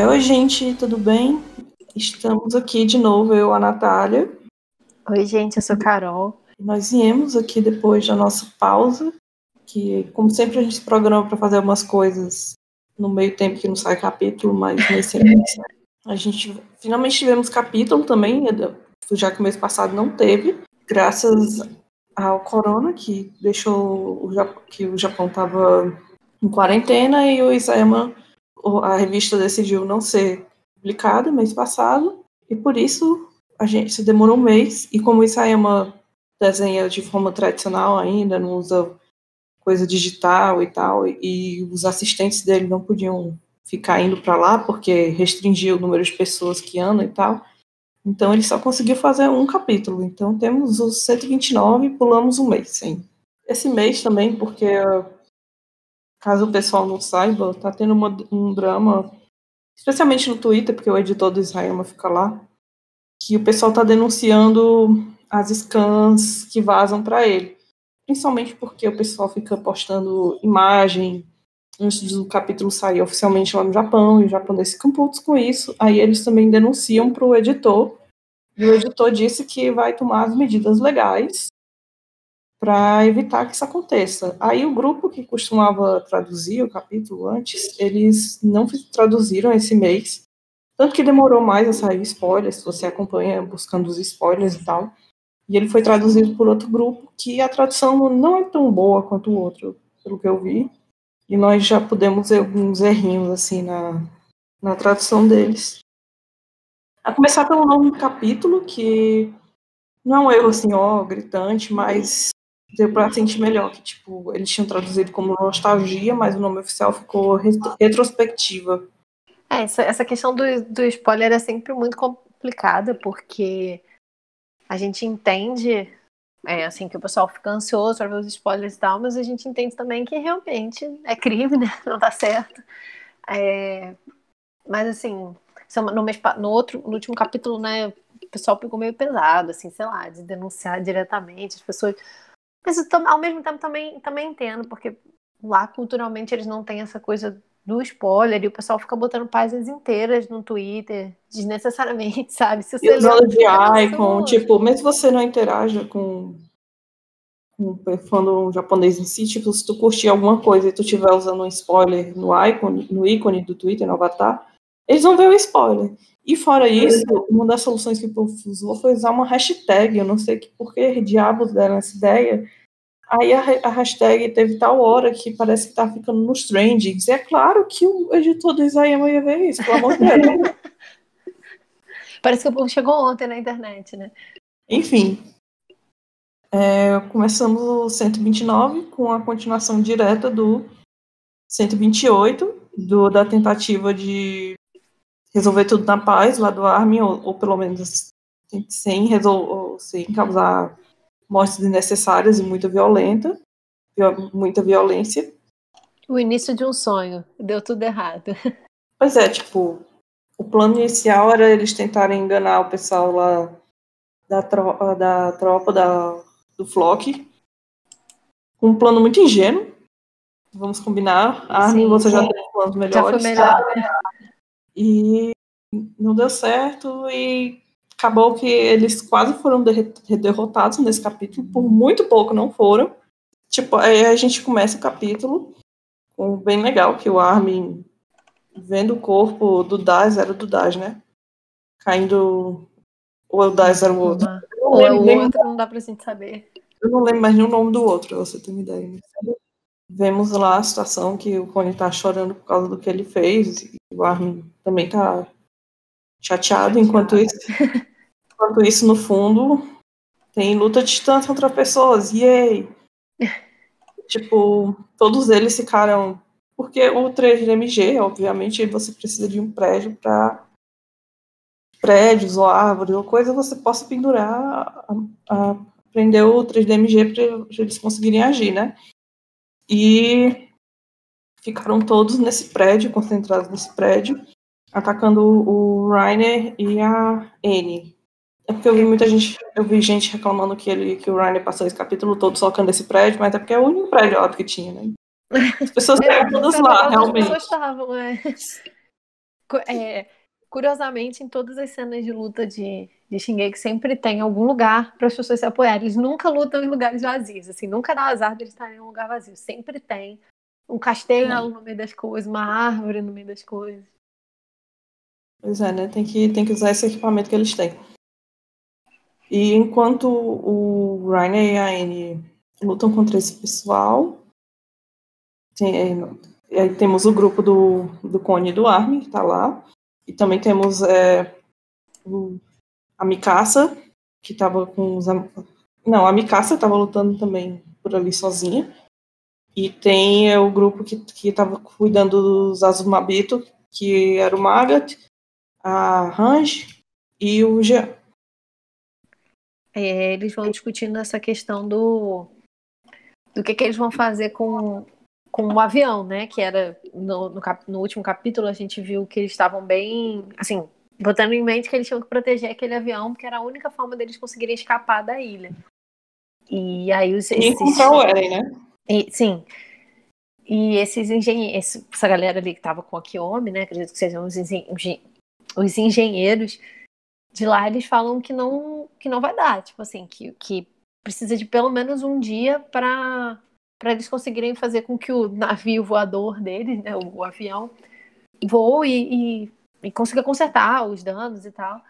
Oi, gente, tudo bem? Estamos aqui de novo, eu, a Natália. Oi, gente, eu sou Carol. Nós viemos aqui depois da nossa pausa, que, como sempre, a gente se programa para fazer algumas coisas no meio tempo que não sai capítulo, mas nesse mês a gente finalmente tivemos capítulo também, já que o mês passado não teve, graças ao corona, que deixou que o Japão estava em quarentena e o Isayama, a revista decidiu não ser publicada mês passado, e por isso a gente se demorou um mês, e como o Isayama desenha de forma tradicional ainda, não usa coisa digital e tal, e os assistentes dele não podiam ficar indo para lá porque restringia o número de pessoas que andam e tal, então ele só conseguiu fazer um capítulo. Então temos os 129 e pulamos um mês, sim. Esse mês também, porque caso o pessoal não saiba, tá tendo um drama, especialmente no Twitter, porque o editor do Isayama fica lá, que o pessoal tá denunciando as scans que vazam para ele. Principalmente porque o pessoal fica postando imagem antes do capítulo sair oficialmente lá no Japão, e os japoneses ficam putos com isso. Aí eles também denunciam para o editor, e o editor disse que vai tomar as medidas legais para evitar que isso aconteça. Aí o grupo que costumava traduzir o capítulo antes, eles não traduziram esse mês, tanto que demorou mais a sair spoilers, se você acompanha buscando os spoilers e tal. E ele foi traduzido por outro grupo, que a tradução não é tão boa quanto o outro, pelo que eu vi. E nós já pudemos ver alguns errinhos, assim, na tradução deles. A começar pelo nome do capítulo, que não é um erro, assim, gritante, mas deu pra sentir melhor, que, tipo, eles tinham traduzido como nostalgia, mas o nome oficial ficou retrospectiva. Essa questão do spoiler é sempre muito complicada, porque a gente entende, assim, que o pessoal fica ansioso para ver os spoilers e tal, mas a gente entende também que realmente é crime, né? Não tá certo. Mas, assim, no último capítulo, né, o pessoal pegou meio pesado, assim, sei lá, de denunciar diretamente as pessoas. Mas ao mesmo tempo também entendo, porque lá culturalmente eles não têm essa coisa do spoiler, e o pessoal fica botando páginas inteiras no Twitter, desnecessariamente, sabe? Se E você lê usando de icon, pessoa... tipo, mesmo se você não interaja com o fandom japonês em si, tipo, se tu curtir alguma coisa e tu estiver usando um spoiler no ícone do Twitter, no avatar, eles vão ver o spoiler. E fora isso, uma das soluções que o povo usou foi usar uma hashtag, eu não sei por que diabos deram essa ideia. Aí a hashtag teve tal hora que parece que tá ficando nos trendings. E é claro que o editor do Isayama ia ver isso, pelo amor de Deus. Parece que o povo chegou ontem na internet, né? Enfim, começamos o 129 com a continuação direta do 128, da tentativa de resolver tudo na paz lá do Armin, ou pelo menos sem causar mortes desnecessárias e muita violência. O início de um sonho. Deu tudo errado. Pois é, tipo, o plano inicial era eles tentarem enganar o pessoal lá da tropa do Flock, com um plano muito ingênuo. Vamos combinar. Armin, você já teve planos melhores. Já foi melhor. E não deu certo, e acabou que eles quase foram derrotados nesse capítulo, por muito pouco não foram. Tipo, aí a gente começa o capítulo com bem legal, que o Armin vendo o corpo do Daz, era do Daz, né? Caindo, ou o Daz era o outro. Ou é o outro, não dá pra gente saber. Eu não lembro mais nem o nome do outro, pra você ter uma ideia. Vemos lá a situação que o Connie tá chorando por causa do que ele fez, e o Armin também tá chateado. Enquanto isso, no fundo, tem luta de distância contra pessoas. Yay! Tipo, todos eles ficaram... Porque o 3DMG, obviamente, você precisa de um prédio para prédios ou árvores ou coisa, você possa pendurar, prender o 3DMG para eles conseguirem agir, né? E ficaram todos nesse prédio, concentrados nesse prédio, atacando o Reiner e a Annie. É porque eu vi gente reclamando que o Reiner passou esse capítulo todo socando esse prédio, mas é porque é o único prédio óbvio que tinha, né? As pessoas estavam todas lá, realmente. As pessoas estavam, Curiosamente, em todas as cenas de luta de Shingeki sempre tem algum lugar para as pessoas se apoiarem. Eles nunca lutam em lugares vazios, assim, nunca dá azar deles estarem em um lugar vazio. Sempre tem um castelo no meio das coisas, uma árvore no meio das coisas. Pois é, né? Tem que usar esse equipamento que eles têm. E enquanto o Rainer e a Anne lutam contra esse pessoal, aí temos o grupo do Cone e do Armin, que tá lá. E também temos a Mikasa, que tava com os... Não, a Mikasa tava lutando também por ali sozinha. E tem o grupo que tava cuidando dos Azumabito, que era o Magat, a Range e o Jean. Eles vão discutindo essa questão do que eles vão fazer com o avião, né? Que era no último capítulo a gente viu que eles estavam bem, assim, botando em mente que eles tinham que proteger aquele avião, porque era a única forma deles conseguirem escapar da ilha. E aí E encontrar o Eren, né? Sim. E esses engenheiros, essa galera ali que tava com a Kiyomi, né? Acredito que sejam os engenheiros de lá, eles falam que não vai dar, tipo assim, que precisa de pelo menos um dia para eles conseguirem fazer com que o navio voador deles, né, o avião, voe e consiga consertar os danos e tal.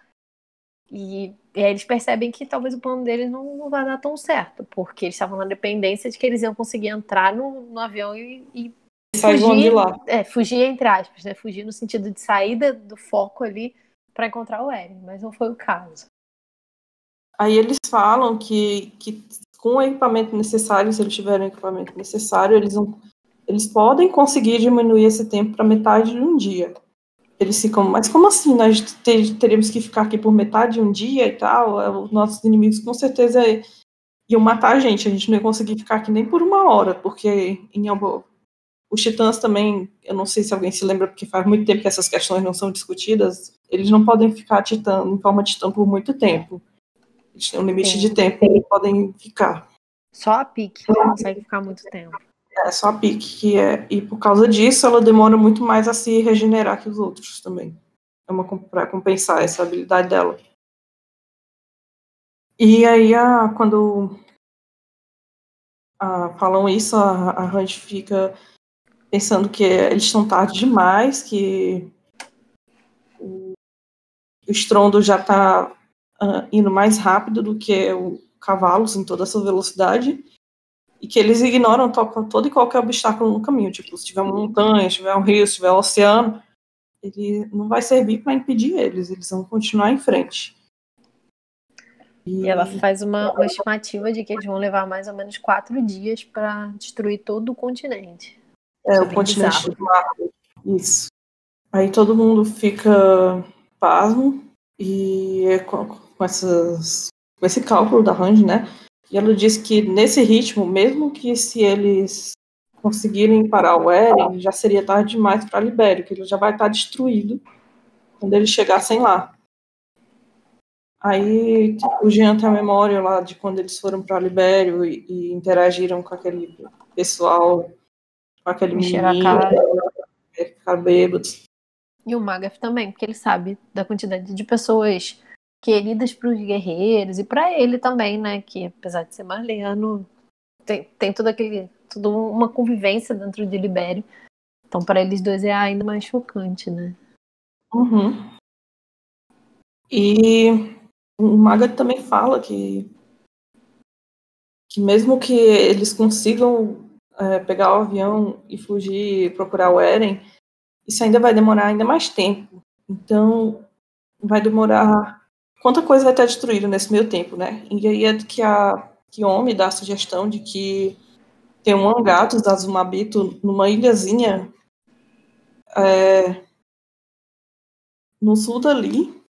E aí eles percebem que talvez o plano deles não vai dar tão certo, porque eles estavam na dependência de que eles iam conseguir entrar no avião e Saíram de lá. Fugir entre aspas, né? Fugir no sentido de saída do foco ali para encontrar o Eren, mas não foi o caso. Aí eles falam que com o equipamento necessário, se eles tiverem o equipamento necessário, eles podem conseguir diminuir esse tempo para metade de um dia. Eles ficam, mas como assim? Nós teríamos que ficar aqui por metade de um dia e tal? Os nossos inimigos com certeza iam matar a gente não ia conseguir ficar aqui nem por uma hora, porque os titãs também, eu não sei se alguém se lembra, porque faz muito tempo que essas questões não são discutidas, eles não podem ficar em forma titã por muito tempo. Eles têm um limite de tempo que eles podem ficar. Só a Pique consegue ficar muito tempo. É só a Pique e por causa disso ela demora muito mais a se regenerar que os outros também. Para compensar essa habilidade dela. E aí quando falam isso, a Range fica pensando que eles estão tarde demais, que o estrondo já está indo mais rápido do que o cavalos em toda a sua velocidade. E que eles ignoram todo e qualquer obstáculo no caminho. Tipo, se tiver uma montanha, se tiver um rio, se tiver um oceano, ele não vai servir para impedir eles vão continuar em frente. E ela faz uma estimativa de que eles vão levar mais ou menos 4 dias para destruir todo o continente. O continente do mar. Isso. Aí todo mundo fica pasmo e com esse cálculo da Range, né? E ela diz que nesse ritmo, mesmo que se eles conseguirem parar o Eren, já seria tarde demais para Libério, que ele já vai estar destruído quando eles chegassem lá. Aí o Jean tem a memória lá de quando eles foram para Libério e interagiram com aquele pessoal, com aquele menininho, ficaram bêbados. E o Magath também, porque ele sabe da quantidade de pessoas queridas para os guerreiros e para ele também, né? Que apesar de ser marleano, tem tudo uma convivência dentro de Libério. Então, para eles dois é ainda mais chocante, né? Uhum. E o Magath também fala que mesmo que eles consigam pegar o avião e fugir, procurar o Eren, isso ainda vai demorar ainda mais tempo. Então, vai demorar... Quanta coisa vai estar destruída nesse meio tempo, né? E aí é que a Kiyomi dá a sugestão de que tem um hangar dos Azumabito numa ilhazinha no sul dali,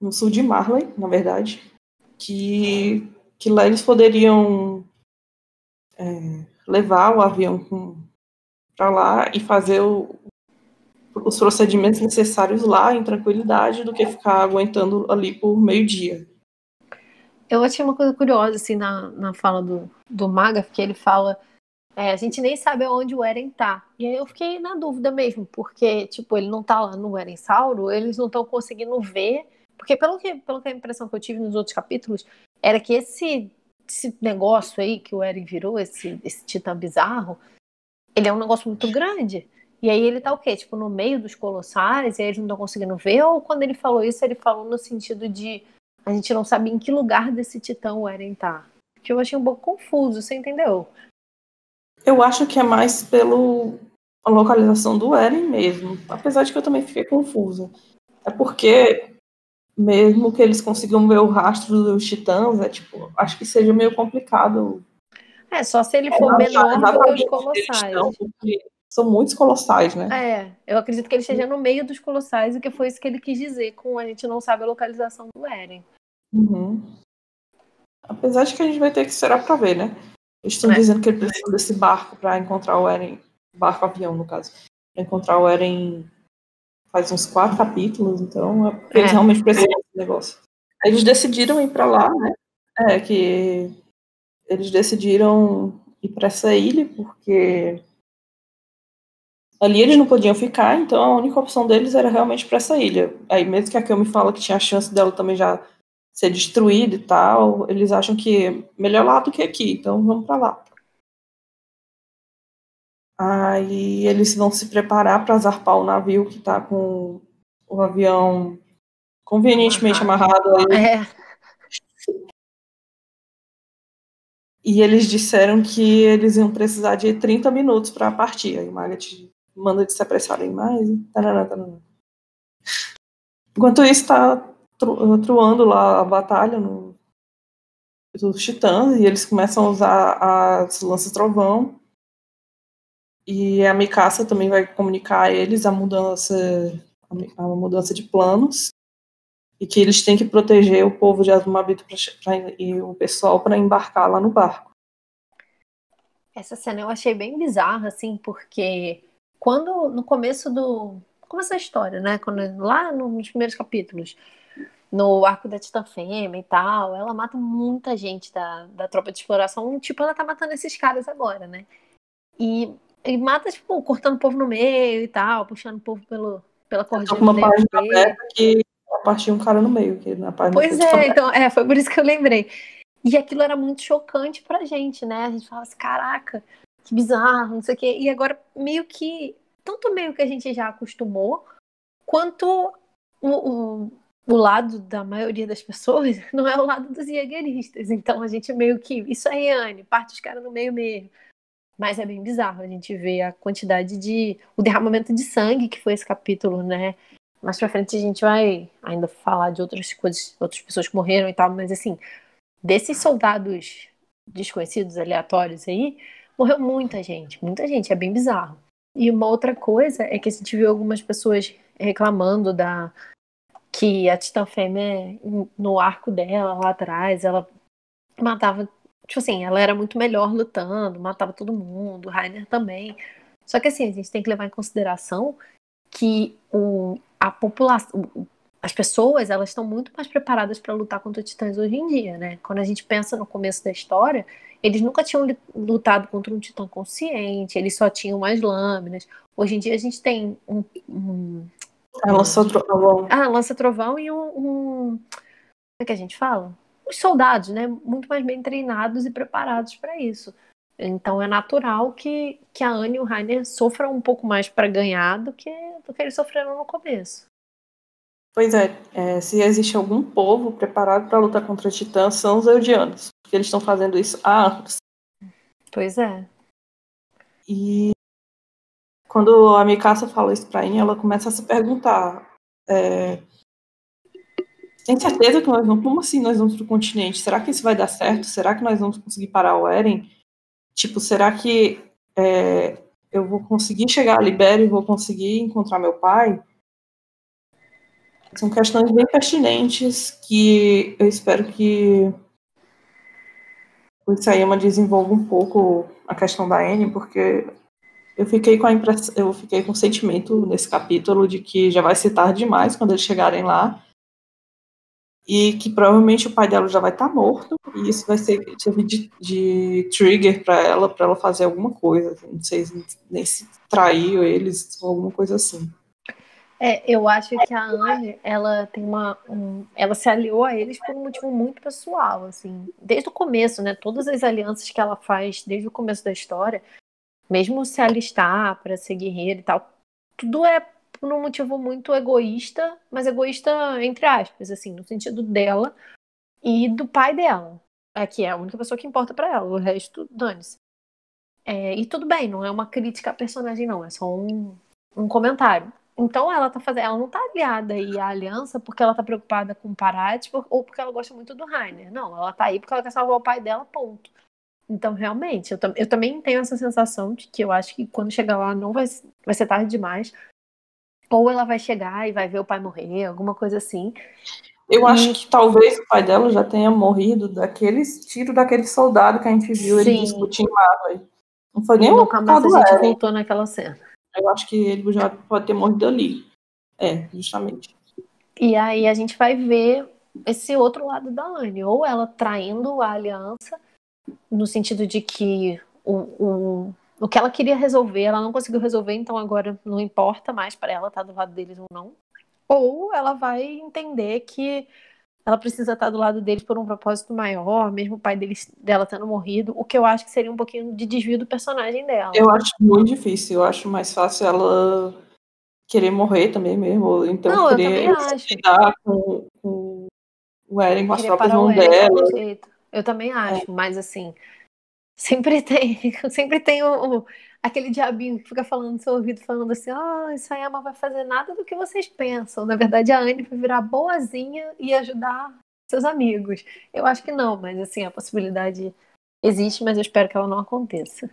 no sul de Marley, na verdade, que lá eles poderiam levar o avião para lá e fazer os procedimentos necessários lá em tranquilidade do que ficar aguentando ali por meio-dia. Eu achei uma coisa curiosa, assim, na fala do Magath, que ele fala A gente nem sabe aonde o Eren tá. E aí eu fiquei na dúvida mesmo, porque, tipo, ele não tá lá no Eren Sauro, eles não estão conseguindo ver. Porque pelo que a impressão que eu tive nos outros capítulos, era que esse negócio aí que o Eren virou, esse titã bizarro, ele é um negócio muito grande. E aí ele tá o quê? Tipo, no meio dos colossais, e aí eles não estão conseguindo ver? Ou quando ele falou isso, ele falou no sentido de a gente não sabe em que lugar desse titã o Eren tá? Que eu achei um pouco confuso, você entendeu? Eu acho que é mais pela localização do Eren mesmo, apesar de que eu também fiquei confusa. É porque, mesmo que eles consigam ver o rastro dos titãs, tipo, acho que seja meio complicado. Só se ele for menor do que os colossais. Porque são muitos colossais, né? Eu acredito que ele esteja no meio dos colossais, e que foi isso que ele quis dizer com a gente não sabe a localização do Eren. Uhum. Apesar de que a gente vai ter que esperar pra ver, né? Eles estão dizendo que ele precisa desse barco pra encontrar o Eren, barco-avião, no caso, pra encontrar o Eren faz uns 4 capítulos, então é porque eles realmente precisam desse negócio. Eles decidiram ir pra lá, né? Que eles decidiram ir pra essa ilha, porque ali eles não podiam ficar, então a única opção deles era realmente pra essa ilha. Aí mesmo que a Kyo me fala que tinha a chance dela também já ser destruída e tal, eles acham que melhor lá do que aqui, então vamos pra lá. Aí eles vão se preparar para zarpar o navio que tá com o avião convenientemente amarrado aí. E eles disseram que eles iam precisar de 30 minutos para partir. Aí o Magat manda de se apressarem mais. Tarará. Enquanto isso, está truando lá a batalha dos titãs, e eles começam a usar as lanças trovão. E a Mikasa também vai comunicar a eles a mudança de planos, e que eles têm que proteger o povo de Azumabito e o pessoal para embarcar lá no barco. Essa cena eu achei bem bizarra, assim, porque quando no começo da história, né, lá nos primeiros capítulos, no arco da Titã Fêmea e tal, ela mata muita gente da tropa de exploração, tipo, ela tá matando esses caras agora, né? E mata, tipo, cortando o povo no meio e tal, puxando o povo pela cordinha do página aberta que partiu um cara no meio, que na página pois é, então, foi por isso que eu lembrei. E aquilo era muito chocante pra gente, né? A gente falava assim, caraca, que bizarro, não sei o quê. E agora, tanto meio que a gente já acostumou, quanto o lado da maioria das pessoas não é o lado dos jaegeristas. Então a gente meio que, isso aí, Anne, parte os caras no meio mesmo. Mas é bem bizarro a gente ver a quantidade o derramamento de sangue que foi esse capítulo, né? Mais pra frente a gente vai ainda falar de outras coisas, outras pessoas que morreram e tal, mas assim, desses soldados desconhecidos, aleatórios aí, morreu muita gente, é bem bizarro. E uma outra coisa é que a gente viu algumas pessoas reclamando que a Titã Fêmea, no arco dela, lá atrás, ela matava, tipo assim, ela era muito melhor lutando, matava todo mundo, o Reiner também. Só que assim, a gente tem que levar em consideração que a população, as pessoas, elas estão muito mais preparadas para lutar contra titãs hoje em dia, né? Quando a gente pensa no começo da história, eles nunca tinham lutado contra um titã consciente, eles só tinham as lâminas. Hoje em dia a gente tem a lança-trovão. Lança-trovão e como é que a gente fala? Os soldados, né? Muito mais bem treinados e preparados para isso. Então é natural que a Anne e o Reiner sofram um pouco mais para ganhar do que eles sofreram no começo. Pois se existe algum povo preparado para lutar contra titãs, são os Eldianos, porque eles estão fazendo isso há anos. Pois é. E quando a Mikasa fala isso pra Anne, ela começa a se perguntar: tem certeza que nós vamos? Como assim nós vamos pro continente? Será que isso vai dar certo? Será que nós vamos conseguir parar o Eren? Tipo, será que eu vou conseguir chegar a Libério e vou conseguir encontrar meu pai? São questões bem pertinentes que eu espero que o Isayama desenvolva um pouco a questão da Anne, porque eu fiquei com o sentimento nesse capítulo de que já vai ser tarde demais quando eles chegarem lá e que provavelmente o pai dela já vai estar morto, e isso vai servir de trigger para ela fazer alguma coisa, assim, não sei nem se traiu eles ou alguma coisa assim. Eu acho que a Anne, ela tem ela se aliou a eles por um motivo muito pessoal, assim. Desde o começo, né? Todas as alianças que ela faz desde o começo da história, mesmo se alistar para ser guerreira e tal, tudo é por um motivo muito egoísta, mas egoísta entre aspas, assim, no sentido dela e do pai dela, que é a única pessoa que importa para ela, o resto, dane-se. E tudo bem, não é uma crítica à personagem, não, é só um comentário. Então ela não tá aliada aí à aliança porque ela tá preocupada com o Parati ou porque ela gosta muito do Rainer. Não, ela tá aí porque ela quer salvar o pai dela, ponto. Então, realmente, eu também tenho essa sensação de que eu acho que quando chegar lá não vai ser tarde demais. Ou ela vai chegar e vai ver o pai morrer, alguma coisa assim. Eu acho que talvez o pai dela já tenha morrido daqueles tiros daquele soldado que a gente viu ele discutindo lá. Não foi nem nunca o mais caso a gente Eren. voltou naquela cena. Eu acho que ele já pode ter morrido ali. Justamente. E aí a gente vai ver esse outro lado da Anne. Ou ela traindo a aliança, no sentido de que o que ela queria resolver, ela não conseguiu resolver, então agora não importa mais para ela estar do lado deles ou não. Ou ela vai entender que ela precisa estar do lado deles por um propósito maior, mesmo o pai dela tendo morrido, o que eu acho que seria um pouquinho de desvio do personagem dela. Eu acho muito difícil, eu acho mais fácil ela querer morrer também mesmo, ou então não, querer eu também acho. lidar com o Eren com as Querer próprias parar o mãos Eren de dela. qualquer jeito. Eu também acho, mas assim, sempre tem aquele diabinho que fica falando no seu ouvido, falando assim, Isayama vai fazer nada do que vocês pensam. Na verdade, a Anne vai virar boazinha e ajudar seus amigos. Eu acho que não, mas assim, a possibilidade existe, mas eu espero que ela não aconteça.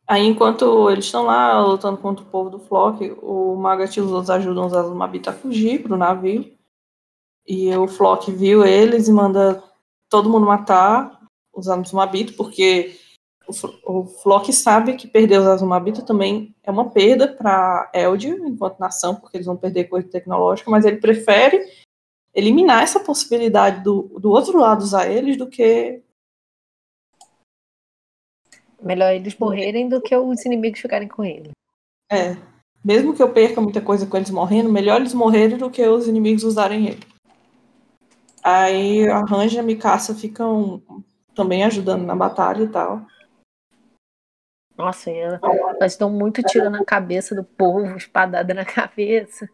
Aí, enquanto eles estão lá lutando contra o povo do Flock, o Magat e os outros ajudam os Azumabita a fugir pro navio. E o Flock viu eles e manda todo mundo matar os Azumabita, porque o Flock sabe que perder os Azumabita também é uma perda para Eldio, enquanto nação, porque eles vão perder coisa tecnológica, mas ele prefere eliminar essa possibilidade do outro lado usar eles do que... Melhor eles morrerem do que os inimigos ficarem com ele. Mesmo que eu perca muita coisa com eles morrendo, melhor eles morrerem do que os inimigos usarem ele. Aí a Ranja e a Mikasa ficam também ajudando na batalha e tal. Nossa, elas dão muito tiro na cabeça do povo, espadada na cabeça.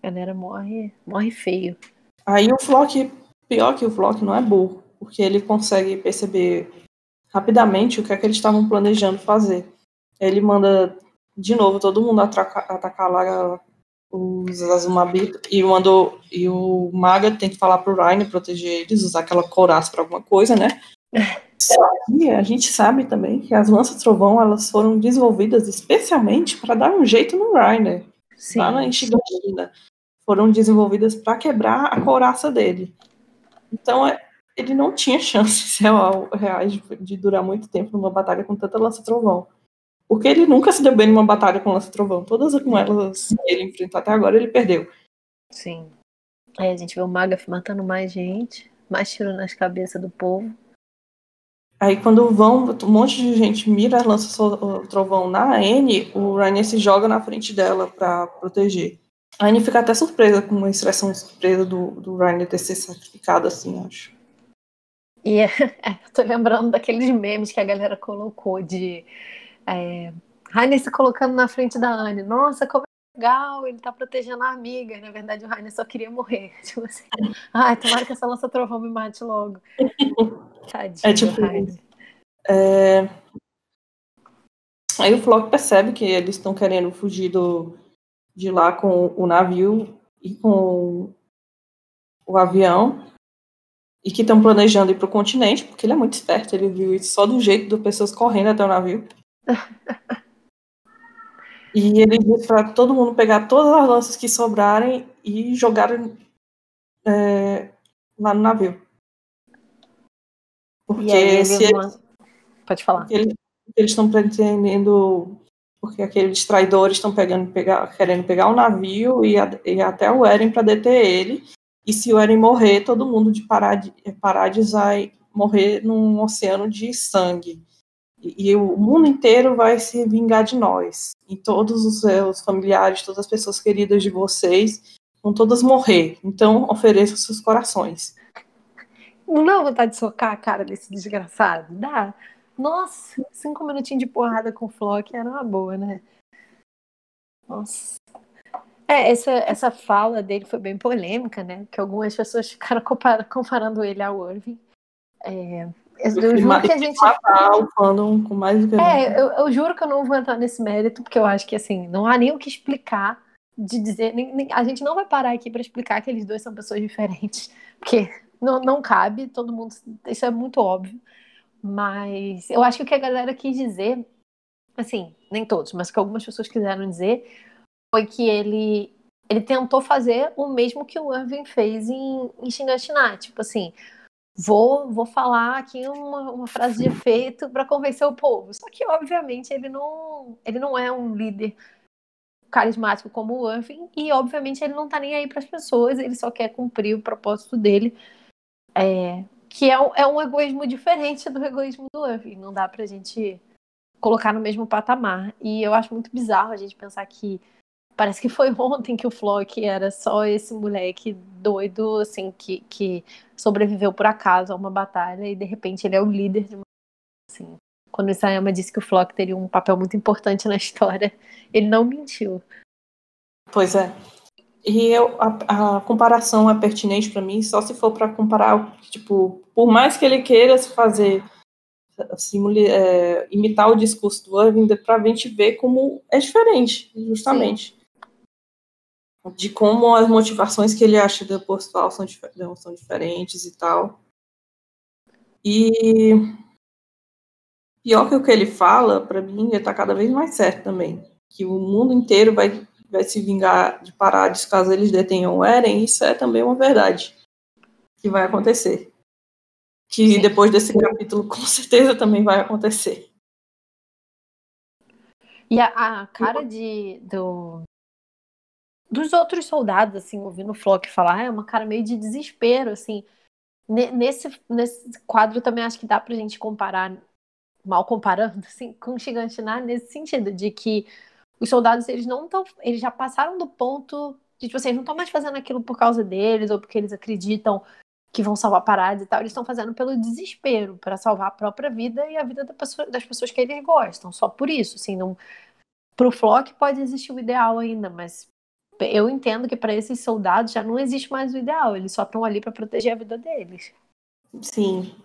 A galera morre feio. Aí o Flock, pior que o Flock, não é burro, porque ele consegue perceber rapidamente o que é que eles estavam planejando fazer. Ele manda de novo todo mundo atacar lá os Azumabita e o Maga tem que falar pro Rainer proteger eles, usar aquela couraça para alguma coisa, né? E a gente sabe também que as lanças trovão elas foram desenvolvidas especialmente para dar um jeito no Rainer, lá na Shiganshina. Foram desenvolvidas para quebrar a couraça dele. Então ele não tinha chances reais de durar muito tempo numa batalha com tanta lança trovão. Porque ele nunca se deu bem numa batalha com lança trovão. Todas com elas que ele enfrentou até agora, ele perdeu. Sim. Aí a gente vê o Magath matando mais gente, mais tiro nas cabeças do povo. Aí quando um monte de gente mira a lança trovão na Anne, o Rainer se joga na frente dela para proteger. A Anne fica até surpresa com uma expressão surpresa do Rainer ter se sacrificado assim, acho. E eu tô lembrando daqueles memes que a galera colocou de Rainer se colocando na frente da Anne. Nossa, como é legal, ele tá protegendo a amiga. Na verdade, o Rainer só queria morrer. Tipo assim, tomara que essa lança trovão me mate logo. Tadinho do Rainer. Aí o Flock percebe que eles estão querendo fugir de lá com o navio e com o avião e que estão planejando ir para o continente, porque ele é muito esperto, ele viu isso só do jeito de pessoas correndo até o navio. E ele disse para todo mundo pegar todas as lanças que sobrarem e jogar lá no navio. Porque e aí ele pode falar. Porque eles estão pretendendo porque aqueles traidores estão querendo pegar o navio e até o Eren para deter ele. E se o Eren morrer, todo mundo de Paradis vai morrer num oceano de sangue. E o mundo inteiro vai se vingar de nós. E todos os seus familiares, todas as pessoas queridas de vocês vão todas morrer. Então, ofereçam seus corações. Não dá vontade de socar a cara desse desgraçado? Dá. Nossa, 5 minutinhos de porrada com o Flock era uma boa, né? Nossa. Essa fala dele foi bem polêmica, né? Que algumas pessoas ficaram comparando ele ao Irving. Eu juro que a gente... matar o fandom com mais do que eu juro que eu não vou entrar nesse mérito, porque eu acho que, assim, não há nem o que explicar de dizer... a gente não vai parar aqui para explicar que eles dois são pessoas diferentes, porque não cabe, todo mundo... Isso é muito óbvio. Mas eu acho que o que a galera quis dizer, assim, nem todos, mas o que algumas pessoas quiseram dizer foi que ele tentou fazer o mesmo que o Irving fez em Shiganshina. Tipo assim, vou falar aqui uma frase de efeito para convencer o povo. Só que, obviamente, ele não é um líder carismático como o Irving e, obviamente, ele não tá nem aí para as pessoas, ele só quer cumprir o propósito dele, que é um egoísmo diferente do egoísmo do Irving. Não dá pra gente colocar no mesmo patamar. E eu acho muito bizarro a gente pensar que parece que foi ontem que o Flock era só esse moleque doido, assim, que sobreviveu por acaso a uma batalha e de repente ele é o líder de uma... Assim, quando o Isayama disse que o Flock teria um papel muito importante na história, ele não mentiu. Pois é. E a comparação é pertinente para mim só se for para comparar, tipo, por mais que ele queira fazer, assim, imitar o discurso do Irving, para a gente ver como é diferente, justamente. Sim. De como as motivações que ele acha do postal são diferentes e tal. E pior que o que ele fala, para mim, ele tá cada vez mais certo também. Que o mundo inteiro vai se vingar de Paradis caso eles detenham o Eren, isso é também uma verdade que vai acontecer. Que Sim. Depois desse capítulo, com certeza, também vai acontecer. E a cara dos outros soldados, assim, ouvindo o Flock falar, é uma cara meio de desespero, assim. Nesse quadro também acho que dá pra gente comparar, mal comparando, assim, com Shiganshina, nesse sentido, de que os soldados, eles já passaram do ponto de, tipo assim, eles não estão mais fazendo aquilo por causa deles, ou porque eles acreditam que vão salvar Paradis e tal, eles estão fazendo pelo desespero, para salvar a própria vida e a vida das pessoas que eles gostam, só por isso, assim, não... Pro Flock pode existir o ideal ainda, mas eu entendo que para esses soldados já não existe mais o ideal, eles só estão ali para proteger a vida deles. Sim.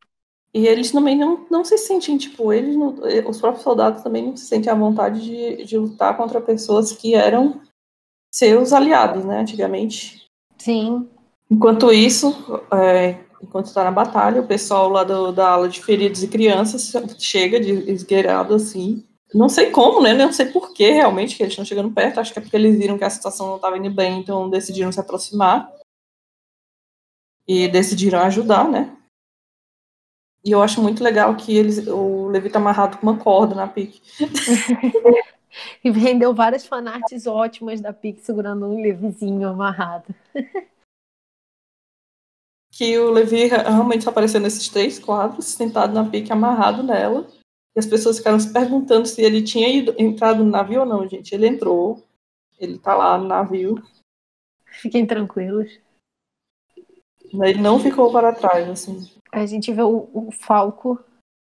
E eles também não se sentem, tipo, os próprios soldados também não se sentem à vontade de lutar contra pessoas que eram seus aliados, né, antigamente. Sim. Enquanto isso, enquanto está na batalha, o pessoal lá da ala de feridos e crianças chega de esgueirado, assim. Não sei como, né? Não sei por que realmente que eles estão chegando perto. Acho que é porque eles viram que a situação não estava indo bem, então decidiram se aproximar. E decidiram ajudar, né? E eu acho muito legal que o Levi tá amarrado com uma corda na pique. E vendeu várias fanarts ótimas da pique segurando um Levizinho amarrado. Que o Levi realmente tá aparecendo nesses 3 quadros, sentado na pique, amarrado nela. E as pessoas ficaram se perguntando se ele tinha entrado no navio ou não, gente. Ele entrou. Ele tá lá no navio. Fiquem tranquilos. Ele não ficou para trás, assim. A gente vê o Falco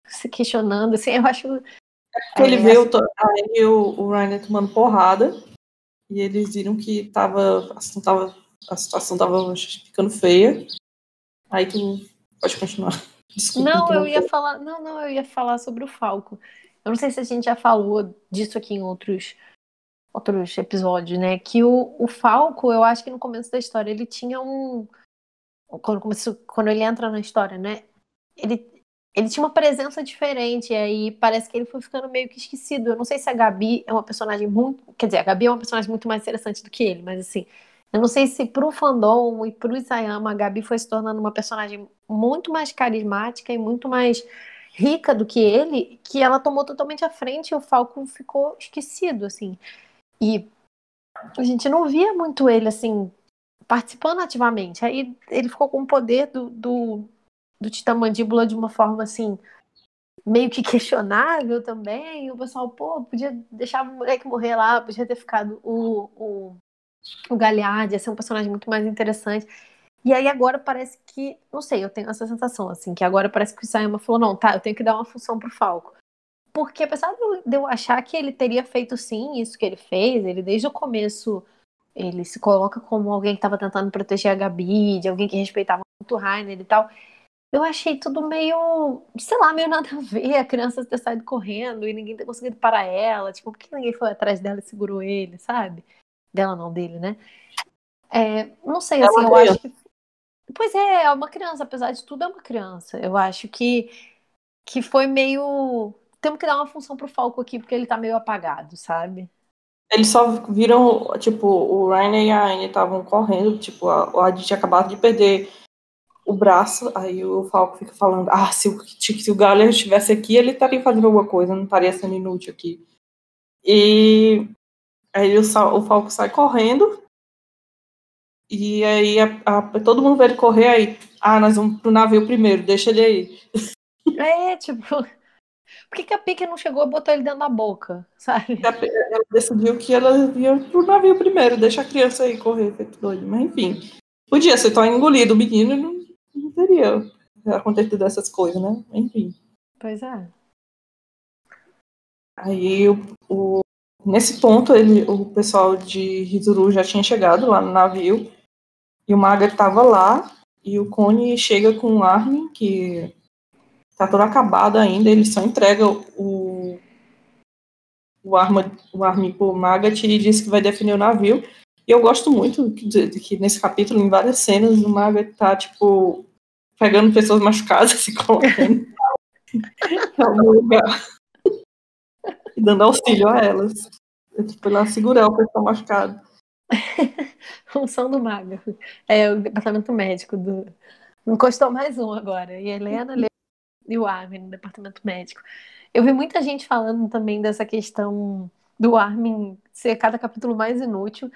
se questionando, assim, eu acho... Ele veio aí o Reiner tomando porrada e eles viram que a situação tava ficando feia. Aí tu pode continuar. Desculpa. Não, eu ia falar sobre o Falco. Eu não sei se a gente já falou disso aqui em outros episódios, né? Que o Falco, eu acho que no começo da história ele tinha quando ele entra na história, né? Ele tinha uma presença diferente, e aí parece que ele foi ficando meio que esquecido. Eu não sei se a Gabi é uma personagem muito... Quer dizer, a Gabi é uma personagem muito mais interessante do que ele, mas assim... Eu não sei se pro fandom e pro Isayama a Gabi foi se tornando uma personagem muito mais carismática e muito mais rica do que ele, que ela tomou totalmente a frente e o Falco ficou esquecido, assim. E a gente não via muito ele, assim, participando ativamente. Aí ele ficou com o poder do Titã Mandíbula de uma forma, assim, meio que questionável também. E o pessoal, pô, podia deixar o moleque morrer lá, podia ter ficado o Galliard, ia ser um personagem muito mais interessante. E aí agora parece que, não sei, eu tenho essa sensação, assim, que agora parece que o Isayama falou, não, tá, eu tenho que dar uma função pro Falco. Porque apesar de eu achar que ele teria feito sim isso que ele fez, ele desde o começo, ele se coloca como alguém que estava tentando proteger a Gabi, de alguém que respeitava muito o Rainer e tal. Eu achei tudo meio, sei lá, meio nada a ver, a criança ter saído correndo e ninguém ter conseguido parar ela, tipo, por que ninguém foi atrás dela e segurou ele, sabe? Dela não, dele, né? Não sei, É assim, uma eu acho criança. que pois é uma criança, apesar de tudo, é uma criança. Eu acho que foi meio. Temos que dar uma função pro Falco aqui, porque ele tá meio apagado, sabe? Eles só viram, tipo, o Rainer e a Anne estavam correndo, tipo, a Adi tinha acabado de perder o braço, aí o Falco fica falando, se o Galliard estivesse aqui, ele estaria fazendo alguma coisa, não estaria sendo inútil aqui. E aí o Falco sai correndo, e aí todo mundo vê ele correr, aí, nós vamos pro navio primeiro, deixa ele aí. Tipo, por que a Pique não chegou e botou ele dentro da boca, sabe? Ela decidiu que ela ia pro navio primeiro, deixa a criança aí correr, feito doido, mas enfim. Podia ser tão engolido o menino e não teria acontecido essas coisas, né? Enfim. Pois é. Aí, nesse ponto, o pessoal de Hizuru já tinha chegado lá no navio, e o Maga estava lá, e o Cone chega com o Armin, que tá todo acabado ainda, ele só entrega o Armin pro Magat e diz que vai defender o navio. E eu gosto muito de que nesse capítulo, em várias cenas, o Magat tá, tipo, pegando pessoas machucadas e colocando em algum lugar e dando auxílio a elas. Eu, tipo, lá segurar o pessoal machucado. Função do Maga. É o departamento médico do. Encostou mais um agora. E a Helena e o Armin no departamento médico. Eu vi muita gente falando também dessa questão do Armin ser cada capítulo mais inútil.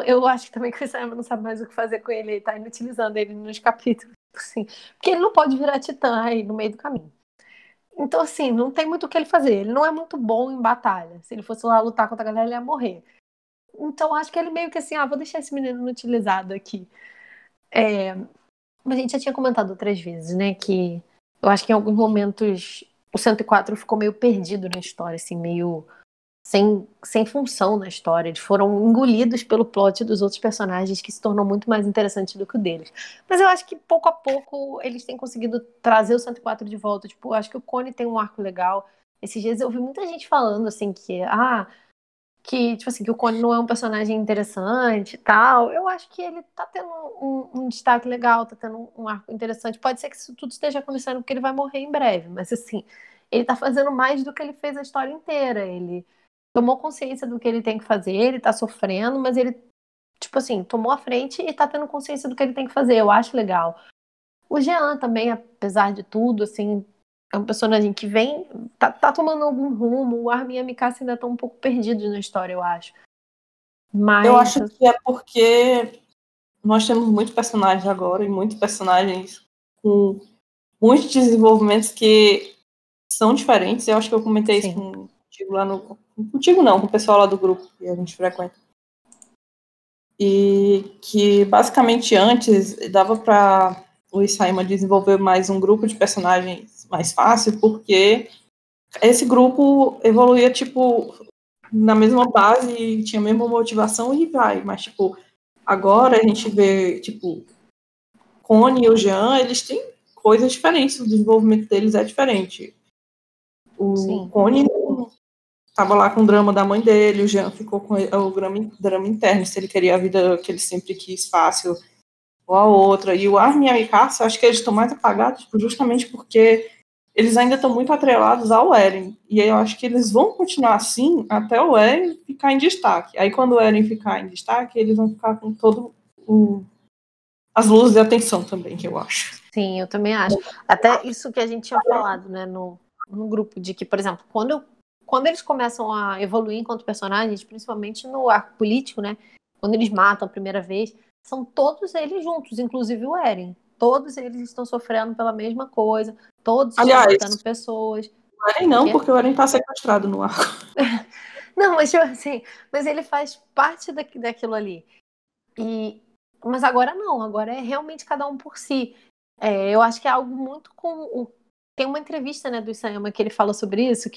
Eu acho também que o Isayama não sabe mais o que fazer com ele, ele tá inutilizando ele nos capítulos, assim, porque ele não pode virar titã aí no meio do caminho. Então, assim, não tem muito o que ele fazer. Ele não é muito bom em batalha. Se ele fosse lá lutar contra a galera, ele ia morrer. Então, acho que ele meio que assim, vou deixar esse menino inutilizado aqui. Mas a gente já tinha comentado outras vezes, né, que eu acho que em alguns momentos o 104 ficou meio perdido na história, assim, meio sem função na história. Eles foram engolidos pelo plot dos outros personagens, que se tornou muito mais interessante do que o deles. Mas eu acho que pouco a pouco eles têm conseguido trazer o 104 de volta. Tipo, eu acho que o Cone tem um arco legal. Esses dias eu ouvi muita gente falando assim tipo assim, que o Cone não é um personagem interessante e tal. Eu acho que ele tá tendo um destaque legal, tá tendo um arco interessante. Pode ser que isso tudo esteja acontecendo porque ele vai morrer em breve, mas assim, ele tá fazendo mais do que ele fez a história inteira. Ele tomou consciência do que ele tem que fazer, ele tá sofrendo, mas ele, tipo assim, tomou a frente e tá tendo consciência do que ele tem que fazer. Eu acho legal. O Jean também, apesar de tudo, assim, é um personagem que vem, tá tomando algum rumo. O Armin e a Mikasa ainda estão um pouco perdidos na história, eu acho. Eu Mas, acho que é porque nós temos muitos personagens agora e muitos personagens com muitos desenvolvimentos que são diferentes. Eu acho que eu comentei isso sim. contigo lá no. Contigo não, com o pessoal lá do grupo que a gente frequenta. E que basicamente antes dava para o Isayama desenvolver mais um grupo de personagens mais fácil, porque esse grupo evoluía, tipo, na mesma base, tinha a mesma motivação e vai. Mas, tipo, agora a gente vê, tipo, Cone e o Jean, eles têm coisas diferentes, o desenvolvimento deles é diferente. O Sim. Cone estava lá com o drama da mãe dele, o Jean ficou com o drama interno, se ele queria a vida que ele sempre quis, fácil, ou a outra. E o Armin e a Mikasa, acho que eles estão mais apagados justamente porque eles ainda estão muito atrelados ao Eren. E eu acho que eles vão continuar assim até o Eren ficar em destaque. Aí quando o Eren ficar em destaque, eles vão ficar com todo as luzes e a tensão também, que eu acho. Sim, eu também acho. Até isso que a gente tinha falado, né, no grupo, de que, por exemplo, quando eles começam a evoluir enquanto personagens, principalmente no arco político, né, quando eles matam a primeira vez, são todos eles juntos, inclusive o Eren. Todos eles estão sofrendo pela mesma coisa, todos estão matando pessoas. O Eren não, porque o Eren tá sequestrado no arco. Não, mas tipo assim, mas ele faz parte daquilo ali. Mas agora não, agora é realmente cada um por si. Eu acho que é algo muito com tem uma entrevista, né, do Isayama que ele fala sobre isso,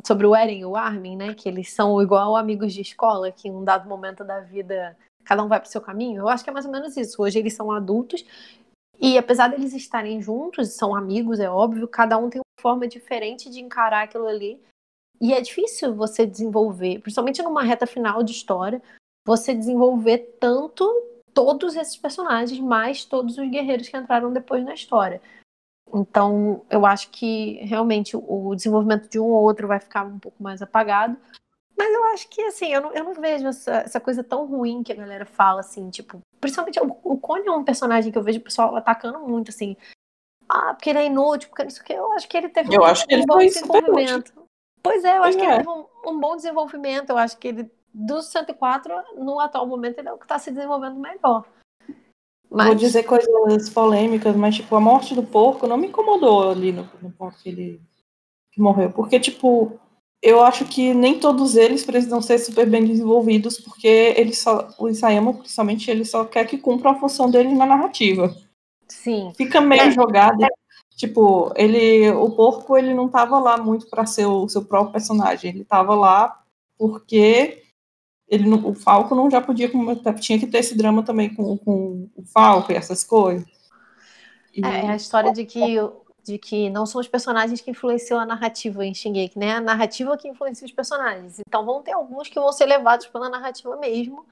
sobre o Eren e o Armin, né, que eles são igual amigos de escola, que em um dado momento da vida cada um vai pro seu caminho. Eu acho que é mais ou menos isso. Hoje eles são adultos e apesar deles estarem juntos, são amigos, é óbvio, cada um tem uma forma diferente de encarar aquilo ali. E é difícil você desenvolver, principalmente numa reta final de história, você desenvolver tanto todos esses personagens, mais todos os guerreiros que entraram depois na história. Então, eu acho que realmente o desenvolvimento de um ou outro vai ficar um pouco mais apagado. Mas eu acho que, assim, eu não vejo essa coisa tão ruim que a galera fala, assim, tipo... Principalmente o Connie é um personagem que eu vejo o pessoal atacando muito, assim. Ah, porque ele é inútil, porque isso que eu acho que ele teve um bom desenvolvimento. Pois é, eu acho que ele teve um bom desenvolvimento. Eu acho que ele, dos 104, no atual momento, ele é o que está se desenvolvendo melhor. Vou dizer coisas polêmicas, mas, tipo, a morte do porco não me incomodou ali no ponto que ele morreu. Porque, tipo, eu acho que nem todos eles precisam ser super bem desenvolvidos, porque o Isayama, principalmente, ele só quer que cumpra a função dele na narrativa. Sim. Fica meio jogado. Tipo, o porco, ele não tava lá muito para ser o seu próprio personagem. Ele tava lá porque o Falco não já podia, tinha que ter esse drama também com o Falco e essas coisas. É a história de que não são os personagens que influenciam a narrativa em Shingeki, né? A narrativa que influencia os personagens. Então vão ter alguns que vão ser levados pela narrativa mesmo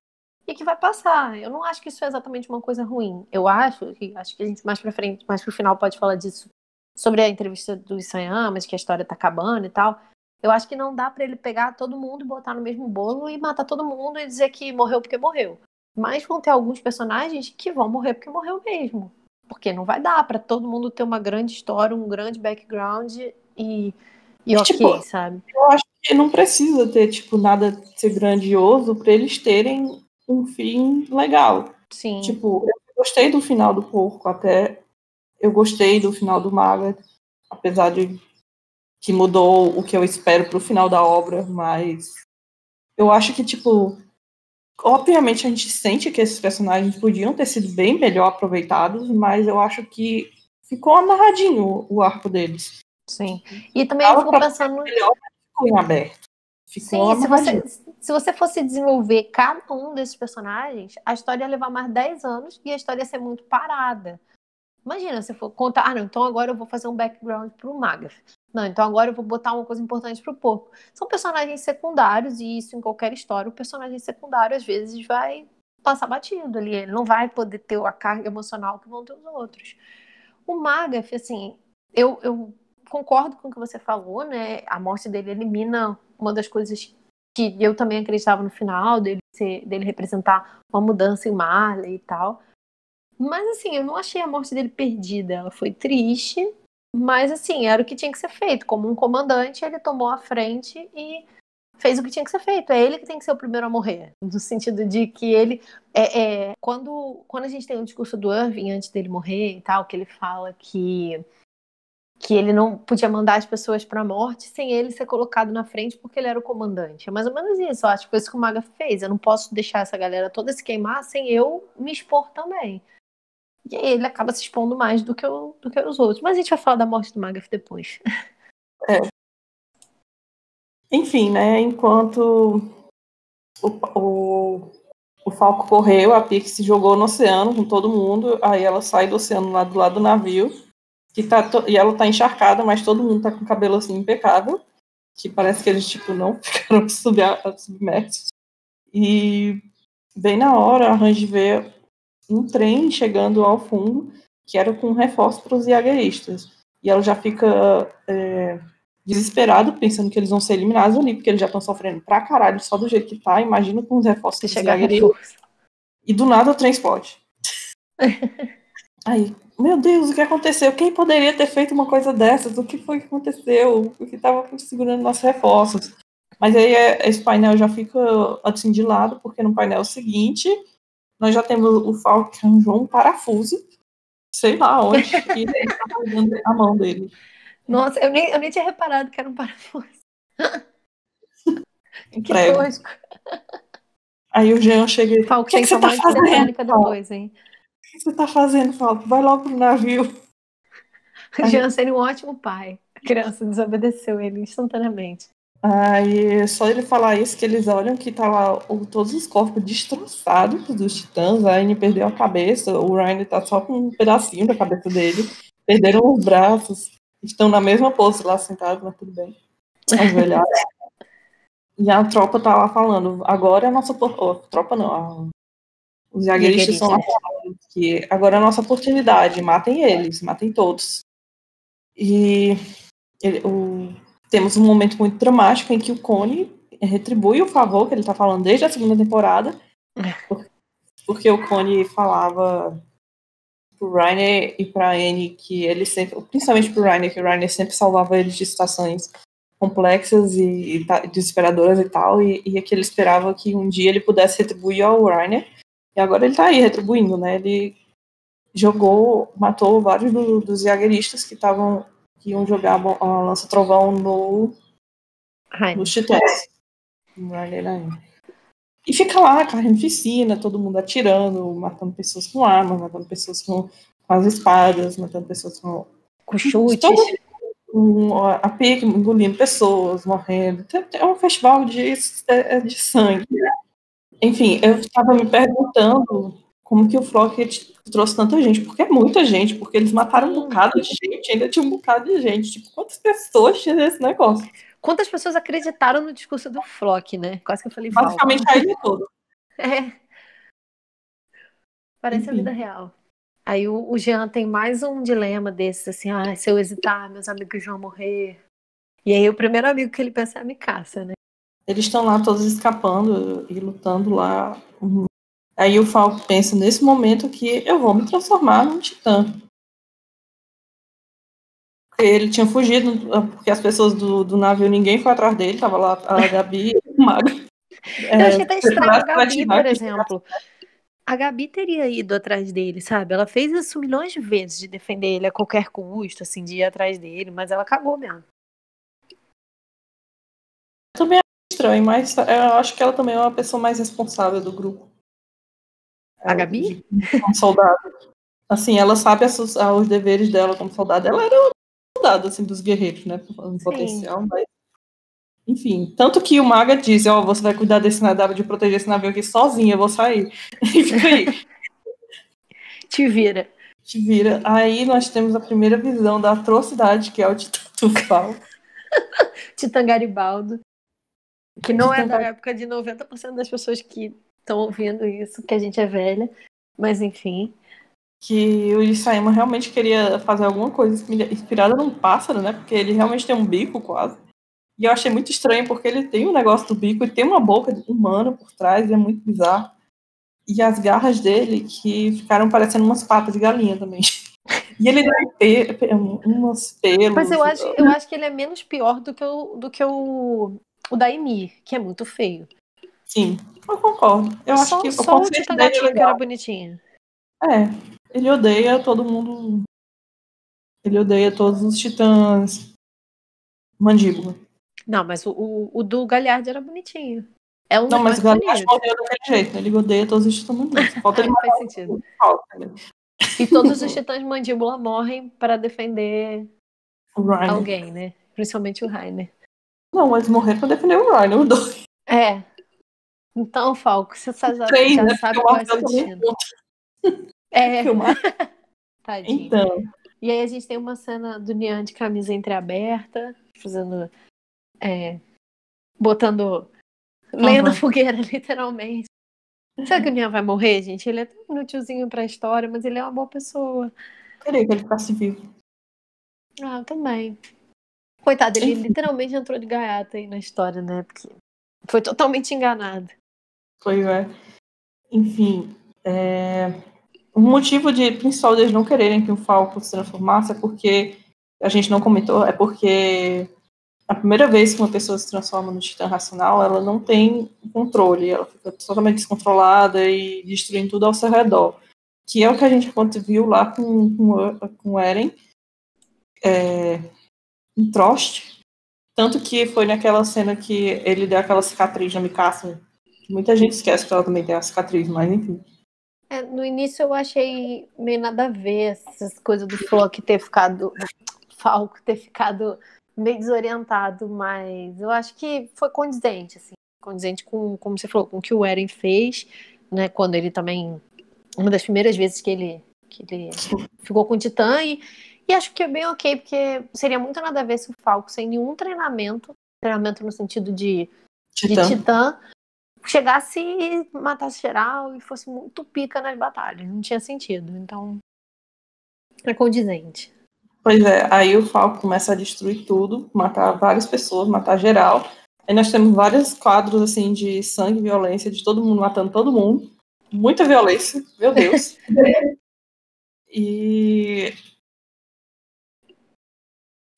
e que vai passar. Eu não acho que isso é exatamente uma coisa ruim. Eu acho que a gente mais pra frente, mais pro final pode falar disso, sobre a entrevista do Isayama, que a história tá acabando e tal. Eu acho que não dá pra ele pegar todo mundo e botar no mesmo bolo e matar todo mundo e dizer que morreu porque morreu. Mas vão ter alguns personagens que vão morrer porque morreu mesmo. Porque não vai dar pra todo mundo ter uma grande história, um grande background e ok, tipo, sabe? Eu acho que não precisa ter, tipo, nada ser grandioso pra eles terem um fim legal. Sim. Tipo, eu gostei do final do porco até. Eu gostei do final do Maga, apesar de que mudou o que eu espero pro final da obra, mas eu acho que, tipo, obviamente a gente sente que esses personagens podiam ter sido bem melhor aproveitados, mas eu acho que ficou amarradinho o arco deles. Sim. E também eu fico pensando... Melhor, ficou em aberto. Ficou amarradinho. Se você fosse desenvolver cada um desses personagens, a história ia levar mais 10 anos e a história ia ser muito parada. Imagina, se for contar, não, então agora eu vou fazer um background pro Magath. Não, então agora eu vou botar uma coisa importante pro porco. São personagens secundários, e isso em qualquer história, o personagem secundário às vezes vai passar batido ali. Ele não vai poder ter a carga emocional que vão ter os outros. O Magath, assim, eu concordo com o que você falou, né? A morte dele elimina uma das coisas que eu também acreditava no final, dele representar uma mudança em Marley e tal. Mas, assim, eu não achei a morte dele perdida. Ela foi triste, mas, assim, era o que tinha que ser feito. Como um comandante, ele tomou a frente e fez o que tinha que ser feito. É ele que tem que ser o primeiro a morrer. No sentido de que ele... Quando a gente tem o discurso do Irving antes dele morrer e tal, que ele fala que ele não podia mandar as pessoas para a morte sem ele ser colocado na frente porque ele era o comandante. É mais ou menos isso. Eu acho que foi isso que o Maga fez. Eu não posso deixar essa galera toda se queimar sem eu me expor também. E aí ele acaba se expondo mais do que os outros. Mas a gente vai falar da morte do Magath depois. Enfim, né? Enquanto o Falco correu, a Pix se jogou no oceano com todo mundo. Aí ela sai do oceano lá do lado do navio. E ela tá encharcada, mas todo mundo tá com o cabelo assim impecável. Que parece que eles, tipo, não ficaram submersos. E bem na hora, a Range vê um trem chegando ao fundo, que era com reforço para os iagueristas. E ela já fica desesperada, pensando que eles vão ser eliminados ali, porque eles já estão sofrendo pra caralho, só do jeito que tá. Imagina com os reforços dos iagueristas. E do nada o trem explode. Aí, meu Deus, o que aconteceu? Quem poderia ter feito uma coisa dessas? O que foi que aconteceu? O que estava segurando nossos reforços? Mas aí esse painel já fica assim de lado, porque no painel seguinte nós já temos o Falcão João um parafuso, sei lá onde, e ele tá pegando a mão dele. Nossa, eu nem tinha reparado que era um parafuso. Um Que prego. tosco. Aí o Jean chega e Falco o que tem que você tá tomar fazendo? antissetânica depois, hein? O que você tá fazendo, Falco? Vai logo pro navio. O Jean seria um ótimo pai. A criança desobedeceu ele instantaneamente. Aí só ele falar isso que eles olham que tá lá todos os corpos destroçados dos titãs, a Anne perdeu a cabeça, o Ryan tá só com um pedacinho da cabeça dele, perderam os braços, estão na mesma pose lá sentados, mas tudo bem. As velhadas. E a tropa tá lá falando, agora é a nossa tropa não, os jagueristas estão lá falando que agora é a nossa oportunidade, matem eles, matem todos. E temos um momento muito dramático em que o Connie retribui o favor que ele tá falando desde a segunda temporada, porque o Connie falava pro Rainer e pra Anne que ele sempre, principalmente pro Rainer, que o Rainer sempre salvava eles de situações complexas e desesperadoras e tal, e que ele esperava que um dia ele pudesse retribuir ao Rainer, e agora ele tá aí retribuindo, né? Ele matou vários dos jagueristas que iam jogar a lança-trovão nos titãs. E fica lá, carnificina, todo mundo atirando, matando pessoas com armas, matando pessoas com as espadas, matando pessoas com chutes. A pique, engolindo pessoas, morrendo. É um festival de sangue. Enfim, eu estava me perguntando como que o Flock trouxe tanta gente, porque é muita gente, porque eles mataram um bocado de gente, ainda tinha um bocado de gente. Tipo, quantas pessoas tinha nesse negócio? Quantas pessoas acreditaram no discurso do Flock, né? Quase que eu falei basicamente a ilha toda. Parece a vida real. Aí o Jean tem mais um dilema desses, assim, se eu hesitar, meus amigos vão morrer. E aí o primeiro amigo que ele pensa é a Mikasa, né? Eles estão lá todos escapando e lutando lá. Aí o Falco pensa nesse momento que eu vou me transformar num titã. Porque ele tinha fugido, porque as pessoas do navio, ninguém foi atrás dele, tava lá a Gabi e o Mago. Eu achei até estranho a Gabi, por exemplo. A Gabi teria ido atrás dele, sabe? Ela fez isso milhões de vezes, de defender ele a qualquer custo, assim, de ir atrás dele, mas ela cagou mesmo. Também é estranho, mas eu acho que ela também é uma pessoa mais responsável do grupo. A Gabi? Como soldado. Assim, ela sabe os deveres dela como soldado. Ela era soldado, assim, dos guerreiros, né? Em potencial, mas... Enfim, tanto que o Maga disse, você vai cuidar desse navio, de proteger esse navio aqui sozinha, eu vou sair. E fica aí. Te vira. Te vira. Aí nós temos a primeira visão da atrocidade, que é o Titã Tufal. Titã Garibaldo. Que não é da época de 90% das pessoas que estão ouvindo isso, que a gente é velha. Mas enfim. Que o Isayama realmente queria fazer alguma coisa inspirada num pássaro, né? Porque ele realmente tem um bico quase. E eu achei muito estranho, porque ele tem um negócio do bico e tem uma boca humana por trás, e é muito bizarro. E as garras dele, que ficaram parecendo umas patas de galinha também. E ele tem umas pelos. Mas eu acho que ele é menos pior do que o da Ymir, que é muito feio. Sim, eu concordo. Eu acho que só o Titã Gatinho que era bonitinho. Ele odeia todo mundo. Ele odeia todos os titãs. Mandíbula. Não, mas o do Galhardo era bonitinho. É um não, mas mais o Galhardo bonito. morreu daquele jeito, né? Ele odeia todos os titãs mandíbulas. Falta ele faz sentido. E todos os titãs mandíbula morrem para defender alguém, né? Principalmente o Rainer. Não, eles morreram para defender o Rainer, os dois. Então, Falco, você já né? sabe qual é o seu destino. Tadinho. Então. E aí a gente tem uma cena do Nian de camisa entreaberta, fazendo... botando lenha na fogueira, literalmente. Será que o Nian vai morrer, gente? Ele é tão inutilzinho pra história, mas ele é uma boa pessoa. Queria que ele ficasse vivo. Ah, eu também. Coitado, ele literalmente entrou de gaiata aí na história, né? Porque foi totalmente enganado. Pois é. Enfim, o motivo principal deles não quererem que o Falco se transformasse é porque, a gente não comentou, é porque a primeira vez que uma pessoa se transforma no Titã Racional, ela não tem controle, ela fica totalmente descontrolada e destruindo tudo ao seu redor. Que é o que a gente viu lá com o Eren, em Trost. Tanto que foi naquela cena que ele deu aquela cicatriz na Mikasa. Muita gente esquece que ela também tem a cicatriz, mas enfim. No início eu achei meio nada a ver essas coisas do Falco ter ficado meio desorientado, mas eu acho que foi condizente, assim, condizente com, como você falou, com o que o Eren fez, né, quando ele também, uma das primeiras vezes que ele ficou com o Titã, e acho que é bem ok, porque seria muito nada a ver se o Falco, sem nenhum treinamento no sentido de Titã, chegasse e matasse geral e fosse muito pica nas batalhas. Não tinha sentido. Então, é condizente. Pois é, aí o Falco começa a destruir tudo, matar várias pessoas, matar geral. Aí nós temos vários quadros, assim, de sangue e violência, de todo mundo matando todo mundo. Muita violência, meu Deus. E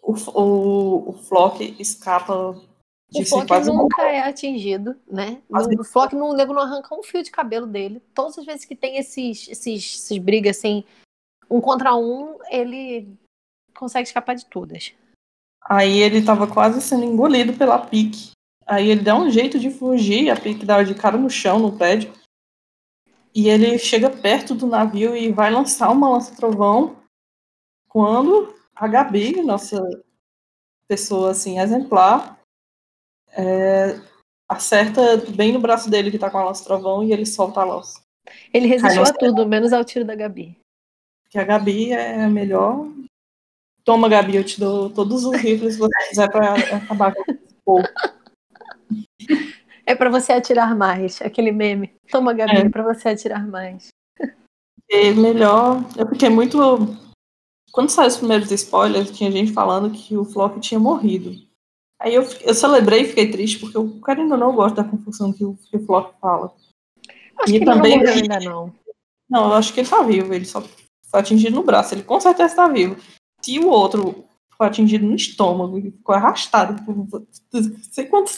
o Flock escapa de O ser Flock quase nunca é atingido, né? O Flock o nego não arranca um fio de cabelo dele. Todas as vezes que tem esses brigas assim, um contra um, ele consegue escapar de todas. Aí ele tava quase sendo engolido pela Pique. Aí ele dá um jeito de fugir, a Pique dá de cara no chão, no prédio. E ele chega perto do navio e vai lançar uma lança-trovão quando a Gabi, nossa pessoa assim exemplar, acerta bem no braço dele que tá com a lança-trovão e ele solta a lança. Ele resistiu a tudo, menos ao tiro da Gabi. Porque a Gabi é a melhor. Toma, Gabi, eu te dou todos os rifles que você quiser pra acabar com esse povo. É pra você atirar mais, aquele meme. Toma, Gabi, é pra você atirar mais. E melhor. Eu fiquei muito. Quando saiu os primeiros spoilers, tinha gente falando que o Flock tinha morrido. Aí eu celebrei e fiquei triste, porque eu, querendo ou não, gosto da confusão que o Flock fala. Acho E que também, ele não morreu ainda, não. Não, eu acho que ele tá vivo, ele só foi atingido no braço, ele com certeza tá vivo. Se o outro foi atingido no estômago e ficou arrastado por não sei quantos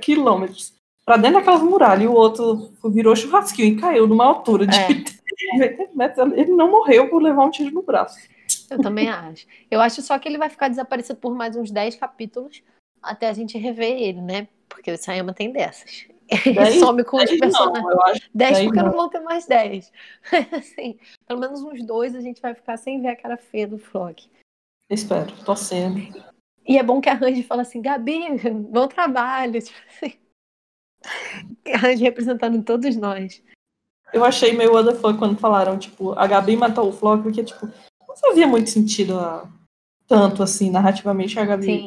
quilômetros pra dentro daquelas muralhas, e o outro virou churrasquinho e caiu numa altura de 80 metros, ele não morreu por levar um tiro no braço. Eu também acho. Eu acho só que ele vai ficar desaparecido por mais uns 10 capítulos até a gente rever ele, né? Porque o Sayama tem dessas. Ele some com os personagens. 10 porque não vão ter mais 10. Assim, pelo menos uns 2 a gente vai ficar sem ver a cara feia do Flock. Espero, torcendo. E é bom que a Randy fala assim, Gabi, bom trabalho. Tipo assim. A Randy representando todos nós. Eu achei meio what the fuck quando falaram, tipo, a Gabi matou o Flock, porque, tipo, não fazia muito sentido tanto, assim, narrativamente, a Gabi...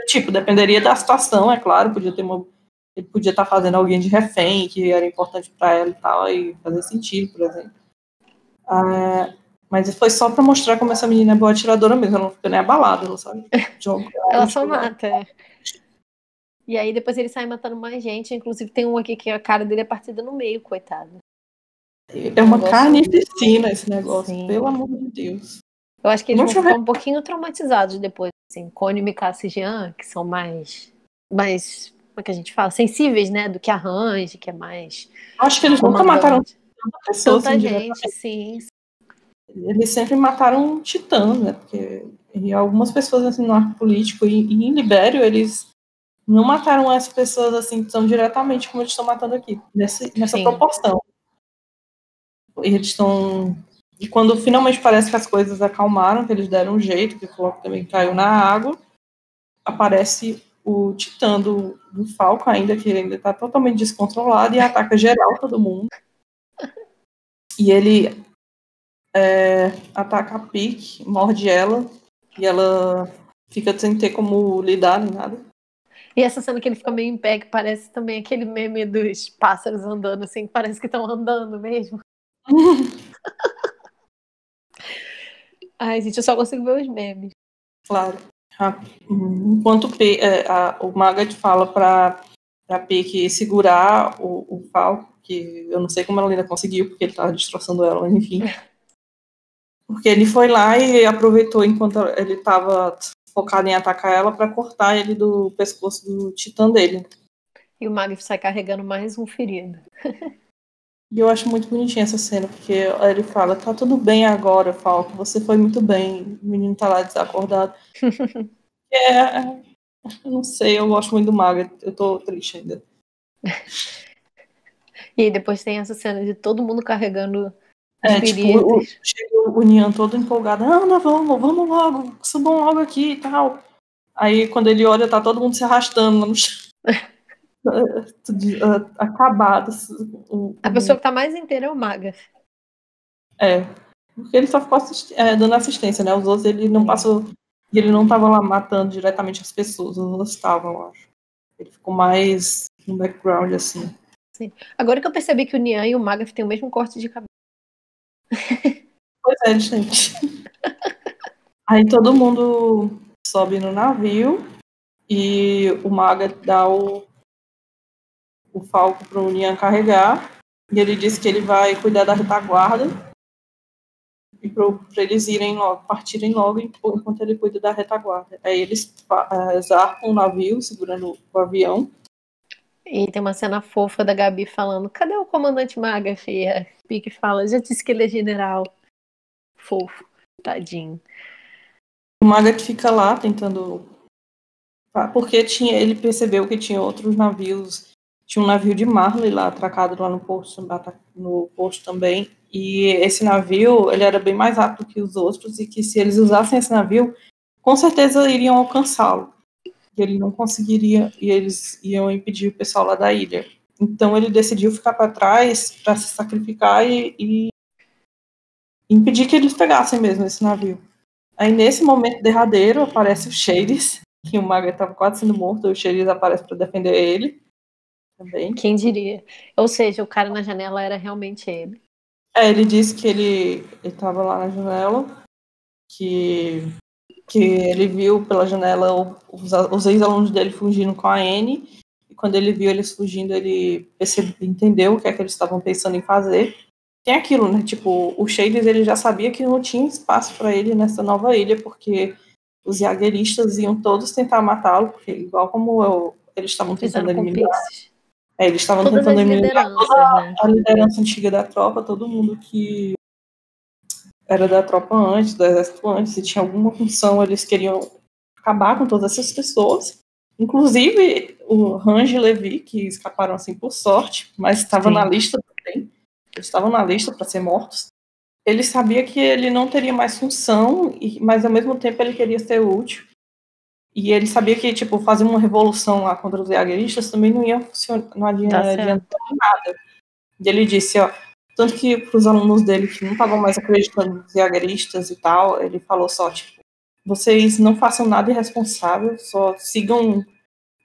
Tipo, dependeria da situação, é claro, ele podia estar fazendo alguém de refém, que era importante pra ela e tal, e fazer sentido, por exemplo. Mas foi só pra mostrar como essa menina é boa atiradora mesmo, ela não fica nem abalada, ela sabe? Ela só mata, E aí depois ele sai matando mais gente, inclusive tem um aqui que a cara dele é partida no meio, coitado. É uma carnificina esse negócio, Sim. Pelo amor de Deus. Eu acho que eles vão ficar um pouquinho traumatizados depois, assim, Cone, Mikasa e Jean, que são mais, como é que a gente fala? Sensíveis, né, do que a Range, que é mais... Acho que eles nunca mataram tanta pessoa, tanta gente, sim. Eles sempre mataram titãs, né, porque algumas pessoas, assim, no arco político e em Libério, eles não mataram as pessoas, assim, tão diretamente como eles estão matando aqui, nessa proporção. Eles estão... E quando finalmente parece que as coisas acalmaram, que eles deram um jeito, que o Flock também caiu na água, aparece o titã do Falco ainda, que ele ainda está totalmente descontrolado, e ataca geral todo mundo. E ele ataca a Pique, morde ela, e ela fica sem ter como lidar nem nada. E essa cena que ele fica meio em pé, que parece também aquele meme dos pássaros andando, assim, que parece que estão andando mesmo. Ai, gente, eu só consigo ver os memes. Claro. Enquanto o Magat fala pra a Pique segurar o Falco, que eu não sei como ela ainda conseguiu, porque ele tava destroçando ela, enfim. Porque ele foi lá e aproveitou enquanto ele tava focado em atacar ela para cortar ele do pescoço do titã dele. E o Mago sai carregando mais um ferido. E eu acho muito bonitinha essa cena, porque ele fala, tá tudo bem agora, Falco, você foi muito bem, o menino tá lá desacordado. Eu não sei, eu gosto muito do Mago, eu tô triste ainda. E aí depois tem essa cena de todo mundo carregando os Tipo, feridos. chega o Nian todo empolgado, Ana, vamos logo, subam logo aqui e tal. Aí quando ele olha, tá todo mundo se arrastando no chão. Acabado. A pessoa que tá mais inteira é o Maga. Porque ele só ficou dando assistência, né? Os outros ele não passou. E ele não tava lá matando diretamente as pessoas, os outros estavam, eu acho. Ele ficou mais no background, assim. Sim. Agora que eu percebi que o Nian e o Maga têm o mesmo corte de cabelo. Pois é, gente. Aí todo mundo sobe no navio e o Maga dá o Falco pro Nian carregar. E ele disse que ele vai cuidar da retaguarda e para eles irem logo, partirem logo enquanto ele cuida da retaguarda. Aí eles zarpam o navio, segurando o avião. E tem uma cena fofa da Gabi falando: cadê o comandante Maga, filha? Pique fala: já disse que ele é general. Fofo, tadinho. O Maga que fica lá tentando. Porque ele percebeu que tinha outros navios. Tinha um navio de Marley lá, atracado lá no posto também. E esse navio, ele era bem mais rápido que os outros. E que se eles usassem esse navio, com certeza iriam alcançá-lo. E ele não conseguiria. E eles iam impedir o pessoal lá da ilha. Então ele decidiu ficar para trás para se sacrificar e impedir que eles pegassem mesmo esse navio. Aí nesse momento derradeiro aparece o Shades, que o Maga estava quase sendo morto, e o Shades aparece para defender ele também. Quem diria? Ou seja, o cara na janela era realmente ele. Ele disse que ele estava lá na janela, que ele viu pela janela os ex-alunos dele fugindo com a Anne, e quando ele viu eles fugindo, ele entendeu o que é que eles estavam pensando em fazer. Tem aquilo, né? Tipo, o Shades ele já sabia que não tinha espaço para ele nessa nova ilha, porque os jagueristas iam todos tentar matá-lo, porque igual como eles estavam tentando eliminar. Eles estavam todas tentando as eliminar lideranças, toda né? a liderança antiga da tropa, todo mundo que era da tropa antes, do exército antes, e tinha alguma função, eles queriam acabar com todas essas pessoas. Inclusive o Range e Levi, que escaparam assim por sorte, mas estava na lista também. Eles estavam na lista para ser mortos. Ele sabia que ele não teria mais função, mas ao mesmo tempo ele queria ser útil. E ele sabia que, tipo, fazer uma revolução lá contra os jagueristas também não ia funcionar, não adiantar nada. E ele disse, ó, tanto que para os alunos dele que não estavam mais acreditando nos jagueristas e tal, ele falou só, tipo, vocês não façam nada irresponsável, só sigam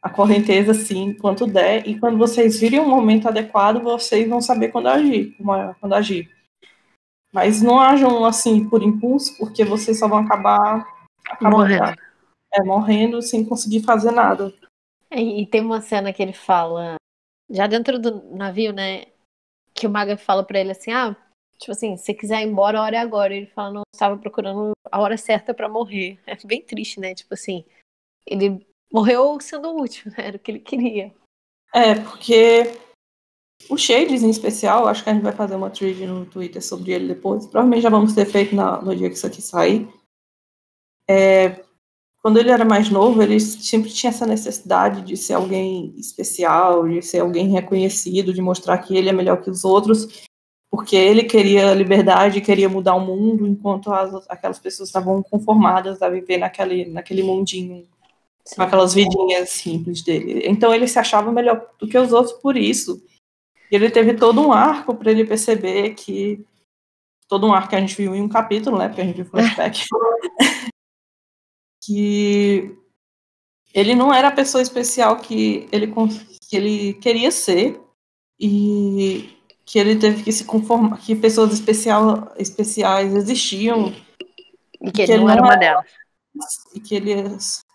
a correnteza assim enquanto der, e quando vocês virem um momento adequado, vocês vão saber quando agir. Mas não ajam assim por impulso, porque vocês só vão acabar morrendo sem conseguir fazer nada. E tem uma cena que ele fala, já dentro do navio, né? Que o Maga fala pra ele assim: tipo assim, se você quiser ir embora, a hora é agora. Ele fala: não, eu estava procurando a hora certa pra morrer. É bem triste, né? Tipo assim, ele morreu sendo útil, né? Era o que ele queria. Porque o Shades, em especial, acho que a gente vai fazer uma thread no Twitter sobre ele depois. Provavelmente já vamos ter feito no dia que isso aqui sair. Quando ele era mais novo, ele sempre tinha essa necessidade de ser alguém especial, de ser alguém reconhecido, de mostrar que ele é melhor que os outros, porque ele queria liberdade, queria mudar o mundo, enquanto aquelas pessoas estavam conformadas a viver naquele mundinho, com aquelas vidinhas simples dele. Então ele se achava melhor do que os outros por isso. E ele teve todo um arco para ele perceber que todo um arco que a gente viu em um capítulo, né, porque a gente viu flashback, que ele não era a pessoa especial que ele queria ser, e que ele teve que se conformar, que pessoas especiais existiam. E que ele não era uma delas. e que ele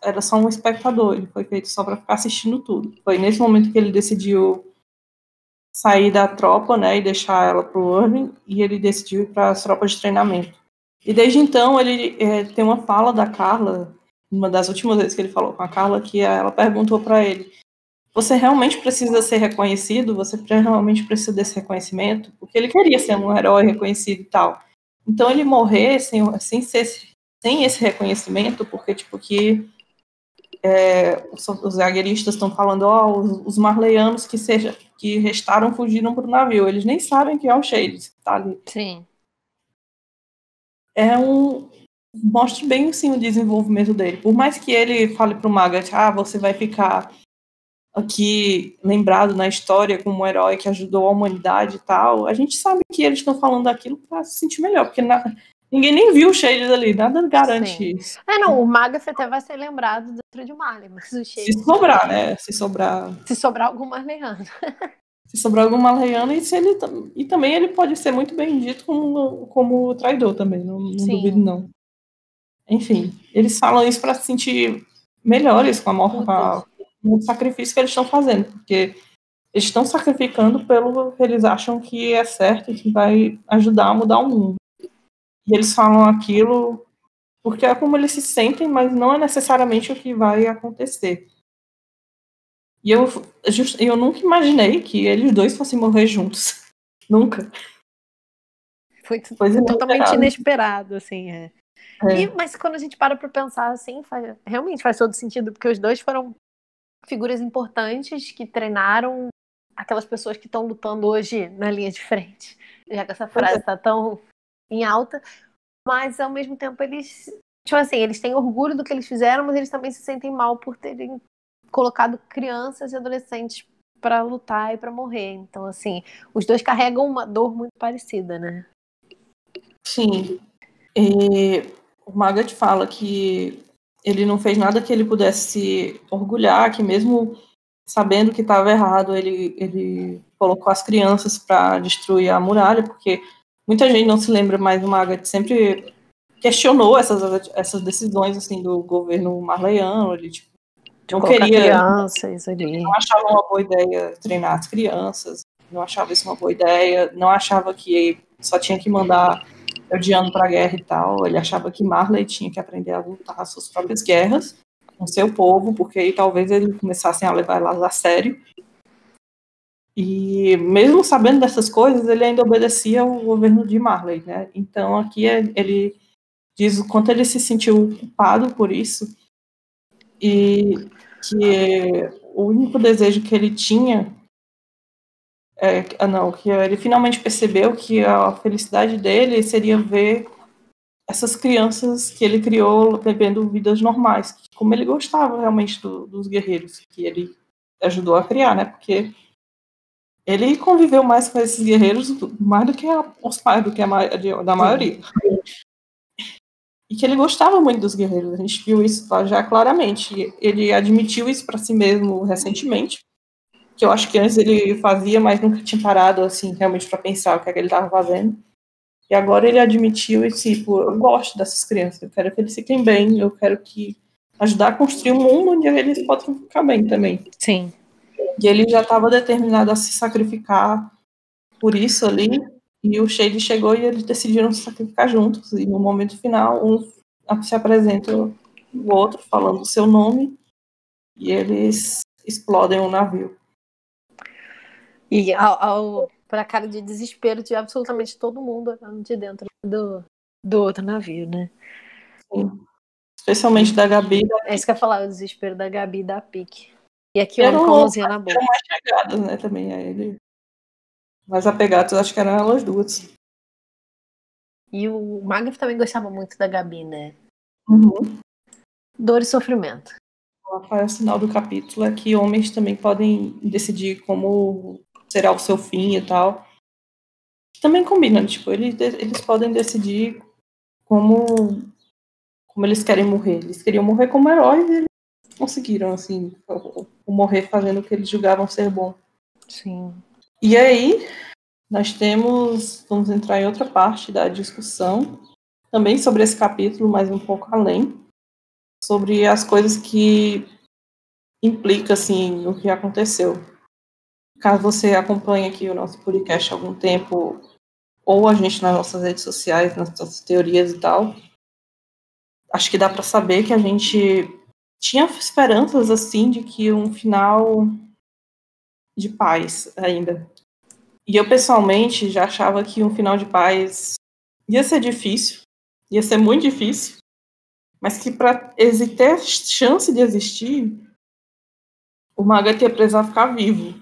era só um espectador, ele foi feito só para ficar assistindo tudo. Foi nesse momento que ele decidiu sair da tropa, né, e deixar ela para o Irving, e ele decidiu ir para as tropas de treinamento. E desde então ele tem uma fala da Carla, uma das últimas vezes que ele falou com a Carla, que ela perguntou para ele: você realmente precisa ser reconhecido? Você realmente precisa desse reconhecimento? Porque ele queria ser um herói reconhecido e tal. Então ele morrer sem esse reconhecimento, porque tipo que os zagueiristas estão falando, os marleyanos que restaram fugiram para o navio. Eles nem sabem que é o Shades que está ali. Sim. Mostra bem assim, o desenvolvimento dele. Por mais que ele fale para o Magat, você vai ficar aqui lembrado na história como um herói que ajudou a humanidade e tal, a gente sabe que eles estão falando daquilo para se sentir melhor, porque ninguém nem viu o Shades ali, nada garante isso. O Magath até vai ser lembrado dentro de Marley, mas o Shades... Se sobrar, né? Se sobrar algum marleyano. Se sobrar algum marleyano, e também ele pode ser muito bem dito como traidor também, não duvido não. Enfim, eles falam isso para se sentir melhores com a morte, com o sacrifício que eles estão fazendo, porque eles estão sacrificando pelo que eles acham que é certo e que vai ajudar a mudar o mundo. E eles falam aquilo porque é como eles se sentem, mas não é necessariamente o que vai acontecer. E eu nunca imaginei que eles dois fossem morrer juntos. Nunca. Foi totalmente inesperado, assim, mas quando a gente para pensar assim, realmente faz todo sentido, porque os dois foram figuras importantes que treinaram aquelas pessoas que estão lutando hoje na linha de frente. Já que essa frase está tão em alta, mas ao mesmo tempo eles, tipo assim, eles têm orgulho do que eles fizeram, mas eles também se sentem mal por terem colocado crianças e adolescentes para lutar e para morrer. Então, assim, os dois carregam uma dor muito parecida, né? Sim. O Magat fala que ele não fez nada que ele pudesse se orgulhar, que mesmo sabendo que estava errado, ele colocou as crianças para destruir a muralha, porque muita gente não se lembra, mas o Magat sempre questionou essas decisões assim do governo marleyano. Ele não queria crianças ali. Não achava uma boa ideia treinar as crianças, não achava isso uma boa ideia, não achava que só tinha que mandar Eldiano para a guerra e tal. Ele achava que Marley tinha que aprender a lutar as suas próprias guerras com seu povo, porque aí talvez eles começassem a levar elas a sério. E mesmo sabendo dessas coisas, ele ainda obedecia ao governo de Marley, né? Então aqui ele diz o quanto ele se sentiu culpado por isso e que o único desejo que ele tinha que ele finalmente percebeu que a felicidade dele seria ver essas crianças que ele criou vivendo vidas normais, como ele gostava realmente dos guerreiros que ele ajudou a criar, né? Porque ele conviveu mais com esses guerreiros mais do que os pais, do que da maioria. E que ele gostava muito dos guerreiros, a gente viu isso já claramente. Ele admitiu isso para si mesmo recentemente, que eu acho que antes ele fazia, mas nunca tinha parado assim realmente para pensar o que é que ele estava fazendo. E agora ele admitiu esse, tipo, eu gosto dessas crianças, eu quero que eles fiquem bem, eu quero ajudar a construir um mundo onde eles possam ficar bem também. Sim. E ele já estava determinado a se sacrificar por isso ali, e o Shade chegou e eles decidiram se sacrificar juntos. E no momento final, um se apresenta o outro falando o seu nome, e eles explodem o navio. E para cara de desespero de absolutamente todo mundo de dentro do outro navio, né? Sim. Especialmente da Gabi. É isso que eu ia falar, o desespero da Gabi e da Pique. E aqui o com a mãozinha na boca. Eram mais chegadas, né, também a ele. Mais apegados, acho que eram elas duas. E o Magath também gostava muito da Gabi, né? Uhum. Dor e sofrimento. O final do capítulo é que homens também podem decidir como será o seu fim e tal. Também combina, tipo, eles podem decidir como eles querem morrer. Eles queriam morrer como heróis e eles conseguiram, assim, morrer fazendo o que eles julgavam ser bom. Sim. E aí, vamos entrar em outra parte da discussão, também sobre esse capítulo, mas um pouco além, sobre as coisas que implica, assim, o que aconteceu. Caso você acompanhe aqui o nosso podcast há algum tempo, ou a gente nas nossas redes sociais, nas nossas teorias e tal, acho que dá para saber que a gente tinha esperanças, assim, de que um final de paz ainda. E eu, pessoalmente, já achava que um final de paz ia ser difícil, ia ser muito difícil, mas que para ter chance de existir, o Maga ia precisar ficar vivo.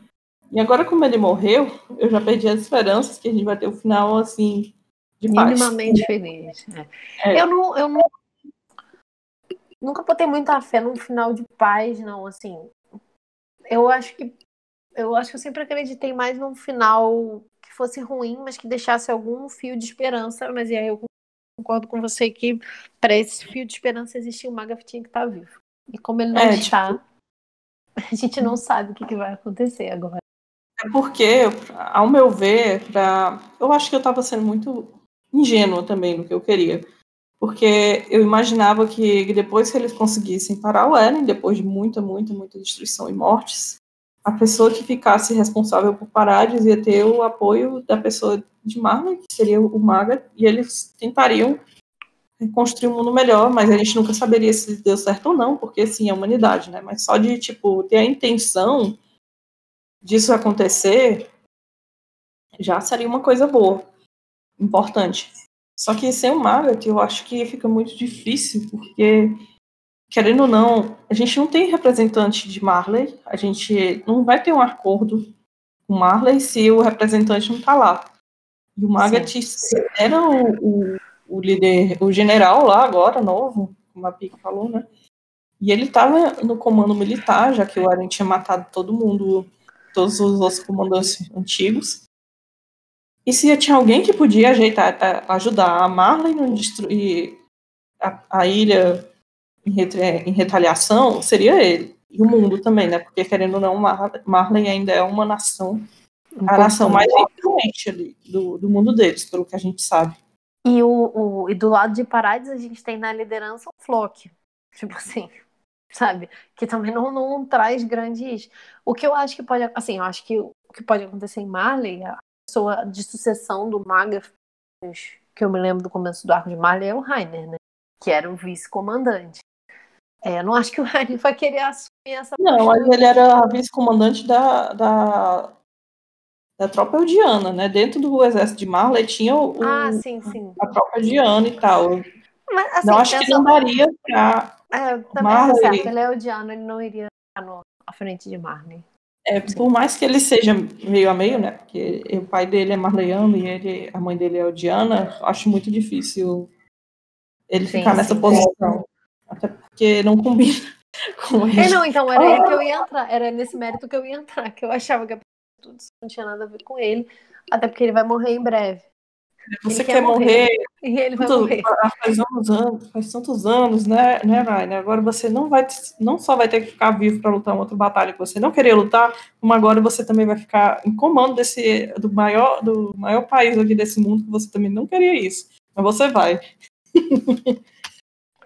E agora, como ele morreu, eu já perdi as esperanças que a gente vai ter um final, assim, de paz. Minimamente feliz. É. Eu nunca botei muita fé num final de paz, não, assim. Eu acho que eu sempre acreditei mais num final que fosse ruim, mas que deixasse algum fio de esperança. Mas e aí eu concordo com você que para esse fio de esperança existir, o Maga tinha que estar vivo. E como ele não está, a gente não sabe o que vai acontecer agora. É porque, ao meu ver, eu acho que eu estava sendo muito ingênua também no que eu queria. Porque eu imaginava que depois que eles conseguissem parar o Eren, depois de muita, muita, muita destruição e mortes, a pessoa que ficasse responsável por parar devia ter o apoio da pessoa de Marley, que seria o Maga, e eles tentariam construir um mundo melhor, mas a gente nunca saberia se deu certo ou não, porque sim, é a humanidade, né? Mas só de, tipo, ter a intenção disso acontecer já seria uma coisa boa, importante. Só que sem o Margaret, eu acho que fica muito difícil, porque, querendo ou não, a gente não tem representante de Marley, a gente não vai ter um acordo com Marley se o representante não está lá. E o Margaret era o líder, o general lá agora, novo, como a Pique falou, né? E ele estava no comando militar, já que o Eren tinha matado todo mundo, todos os outros comandantes antigos. E se tinha alguém que podia ajudar a Marley a não destruir a ilha em retaliação, seria ele. E o mundo também, né? Porque, querendo ou não, Marley ainda é uma nação, a nação mais influente ali do mundo deles, pelo que a gente sabe. E do lado de Parades, a gente tem na liderança o Flock. Tipo assim, sabe? Que também não traz grandes. O que eu acho que pode. Assim, eu acho que o que pode acontecer em Marley, a pessoa de sucessão do Maga, que eu me lembro do começo do arco de Marley, é o Rainer, né? Que era o vice-comandante. Eu não acho que o Rainer vai querer assumir essa postura. Não, mas ele era vice-comandante da tropa eldiana, né? Dentro do exército de Marley tinha sim. a tropa eldiana e tal. Mas, assim, não acho que não daria pra também tá Marley. certo, ele é eldiano, ele não iria ficar à frente de Marley. Por mais que ele seja meio a meio, né? Porque o pai dele é marleiano e a mãe dele é eldiana, acho muito difícil ele ficar nessa posição. Até porque não combina com ele. Não, então era aí que eu ia entrar, era nesse mérito que eu ia entrar, que eu achava que tudo isso não tinha nada a ver com ele, até porque ele vai morrer em breve. Você quer morrer e ele vai morrer. Faz tantos anos, né, Rainer? Agora você não só vai ter que ficar vivo para lutar uma outra batalha que você não queria lutar, como agora você também vai ficar em comando do maior país aqui desse mundo, que você também não queria isso. Mas você vai.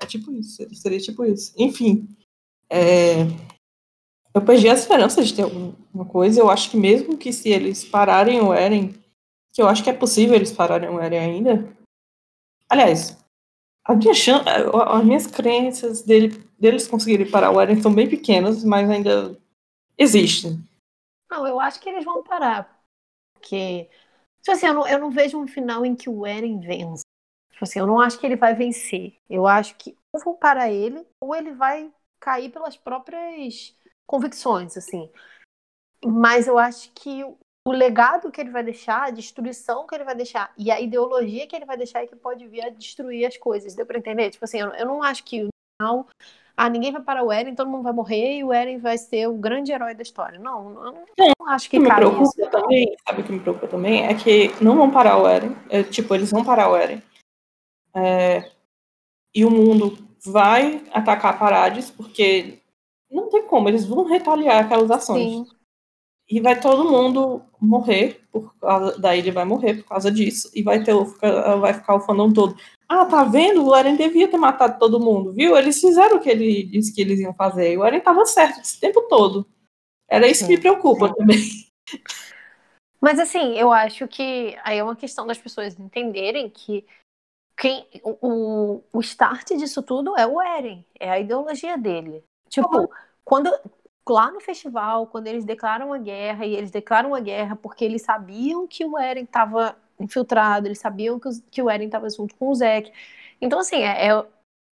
É tipo isso, seria tipo isso. Enfim, eu perdi a esperança de ter alguma coisa. Eu acho que mesmo que se eles pararem o Eren, que eu acho que é possível eles pararem o Eren ainda. Aliás, as minhas crenças deles conseguirem parar o Eren são bem pequenas, mas ainda existem. Não, eu acho que eles vão parar. Porque, tipo assim, eu não vejo um final em que o Eren vence. Tipo assim, eu não acho que ele vai vencer. Eu acho que ou vão parar ele, ou ele vai cair pelas próprias convicções, assim. Mas eu acho que o legado que ele vai deixar, a destruição que ele vai deixar e a ideologia que ele vai deixar é que pode vir a destruir as coisas. Deu pra entender? Tipo assim, eu não acho que no final, ninguém vai parar o Eren, todo mundo vai morrer e o Eren vai ser o grande herói da história. Não, eu não acho que caia isso. Sabe o que me preocupa também? É que não vão parar o Eren. Eles vão parar o Eren. E o mundo vai atacar Parades, porque não tem como, eles vão retaliar aquelas ações. Sim. e vai todo mundo morrer, daí ele vai morrer por causa disso, e vai ficar o fandom todo. Ah, tá vendo? O Eren devia ter matado todo mundo, viu? Eles fizeram o que ele disse que eles iam fazer, e o Eren tava certo esse tempo todo. Era isso que me preocupa também. Mas assim, eu acho que aí é uma questão das pessoas entenderem que o start disso tudo é o Eren, é a ideologia dele. Tipo, quando lá no festival, quando eles declaram a guerra, e eles declaram a guerra porque eles sabiam que o Eren estava infiltrado, eles sabiam que o Eren estava junto com o Zack. Então, assim,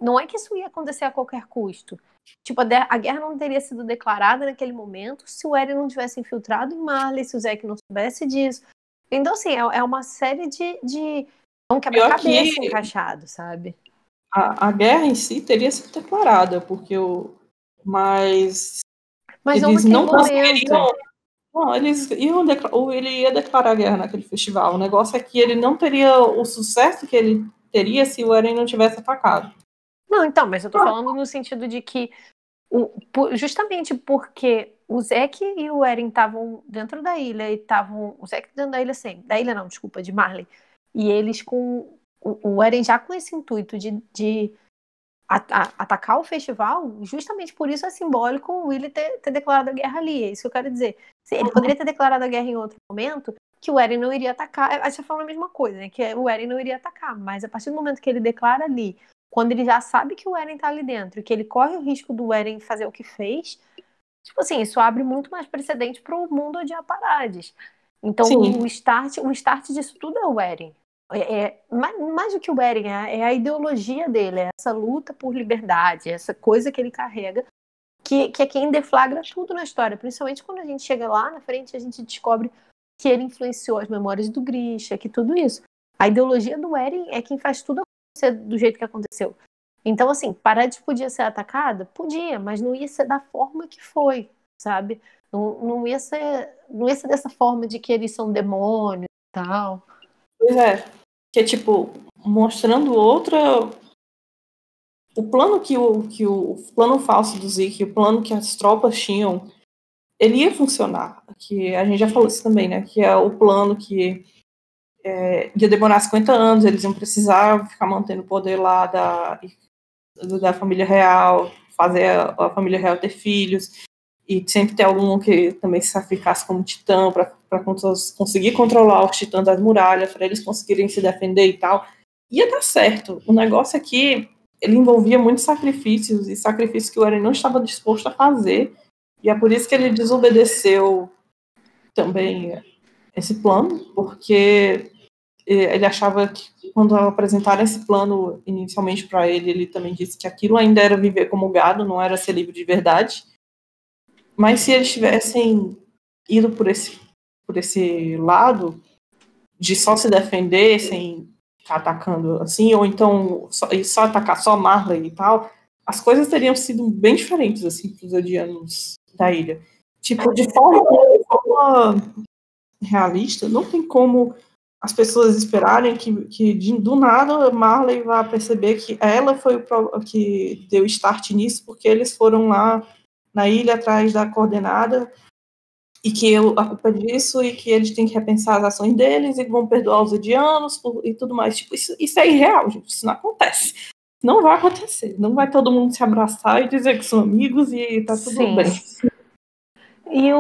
não é que isso ia acontecer a qualquer custo. Tipo, a guerra não teria sido declarada naquele momento se o Eren não tivesse infiltrado em Marley, se o Zack não soubesse disso. Então, assim, é uma série de um quebra-cabeça encaixado, sabe? A guerra em si teria sido declarada, porque mas eles não conseguiriam. Não, ele ia declarar guerra naquele festival. O negócio é que ele não teria o sucesso que ele teria se o Eren não tivesse atacado. Não, então, mas eu tô falando no sentido de que justamente porque o Zack e o Eren estavam dentro da ilha e estavam. O Zack dentro da ilha sempre. Da ilha não, desculpa, de Marley. E eles com. O Eren já com esse intuito de atacar o festival, justamente por isso é simbólico o Willy ter declarado a guerra ali. É isso que eu quero dizer. Ele poderia ter declarado a guerra em outro momento, que o Eren não iria atacar. A gente fala a mesma coisa, né? Que o Eren não iria atacar. Mas a partir do momento que ele declara ali, quando ele já sabe que o Eren tá ali dentro, e que ele corre o risco do Eren fazer o que fez, tipo assim, isso abre muito mais precedente pro mundo odiar Parades. Então, o start disso tudo é o Eren. Mais do que o Eren, é a ideologia dele, é essa luta por liberdade, essa coisa que ele carrega, que é quem deflagra tudo na história. Principalmente quando a gente chega lá na frente, a gente descobre que ele influenciou as memórias do Grisha, que tudo isso. A ideologia do Eren é quem faz tudo acontecer do jeito que aconteceu. Então, assim, Parades podia ser atacada? Podia, mas não ia ser da forma que foi, sabe? Não ia ser dessa forma de que eles são demônios e tal. Pois é. Que é tipo, mostrando o plano que o plano falso do Zeke, o plano que as tropas tinham, ele ia funcionar. Que a gente já falou isso também, né? Que é o plano que ia demorar 50 anos, eles iam precisar ficar mantendo o poder lá da família real, fazer a família real ter filhos, e sempre ter algum que também se sacrificasse como titã para conseguir controlar os titãs das muralhas, para eles conseguirem se defender e tal. Ia dar certo. O negócio é que ele envolvia muitos sacrifícios, e sacrifícios que o Eren não estava disposto a fazer, e é por isso que ele desobedeceu também esse plano, porque ele achava que quando apresentaram esse plano inicialmente para ele, ele também disse que aquilo ainda era viver como gado, não era ser livre de verdade. Mas se eles tivessem ido por esse lado de só se defender sem ficar atacando assim, ou então só atacar só Marley e tal, as coisas teriam sido bem diferentes assim para os odianos da ilha. Tipo, de forma realista, não tem como as pessoas esperarem que do nada Marley vai perceber que ela foi o que deu start nisso, porque eles foram lá na ilha atrás da coordenada, e que a culpa é disso, e que eles têm que repensar as ações deles, e vão perdoar os odianos e tudo mais. Tipo, isso é irreal, gente. Isso não acontece. Não vai acontecer. Não vai todo mundo se abraçar e dizer que são amigos e tá tudo bem. E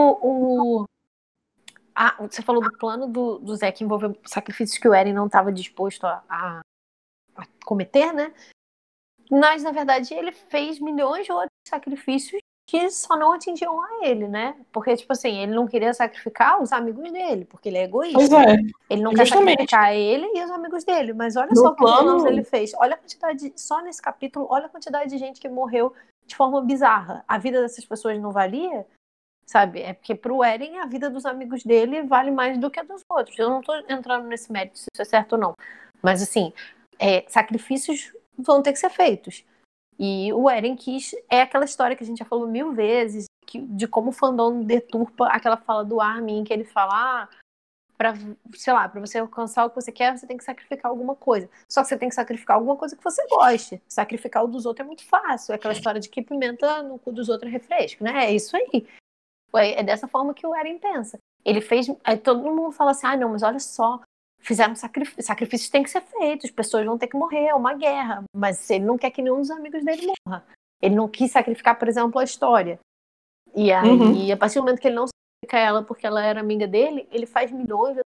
você falou do plano do Zack envolver sacrifícios que o Eren não estava disposto a cometer, né? Mas, na verdade, ele fez milhões de outros sacrifícios que só não atingiam a ele, né? Porque, tipo assim, ele não queria sacrificar os amigos dele, porque ele é egoísta. Pois é. Ele não quer sacrificar ele e os amigos dele. Mas olha só quantos planos ele fez. Olha a quantidade, só nesse capítulo, olha a quantidade de gente que morreu de forma bizarra. A vida dessas pessoas não valia? Sabe? É porque pro Eren a vida dos amigos dele vale mais do que a dos outros. Eu não tô entrando nesse mérito se isso é certo ou não. Mas assim, sacrifícios vão ter que ser feitos. E o Eren quis, é aquela história que a gente já falou 1000 vezes, de como o fandom deturpa aquela fala do Armin, que ele fala, pra você alcançar o que você quer, você tem que sacrificar alguma coisa. Só que você tem que sacrificar alguma coisa que você goste. Sacrificar o dos outros é muito fácil. É aquela história de que pimenta no cu dos outros é refresco, né? É isso aí. É dessa forma que o Eren pensa. Ele fez. Aí todo mundo fala assim: não, mas olha só, fizeram sacrifícios têm que ser feitos, pessoas vão ter que morrer, é uma guerra. Mas ele não quer que nenhum dos amigos dele morra. Ele não quis sacrificar, por exemplo, a história. E aí, a partir do momento que ele não sacrifica ela porque ela era amiga dele, ele faz milhões de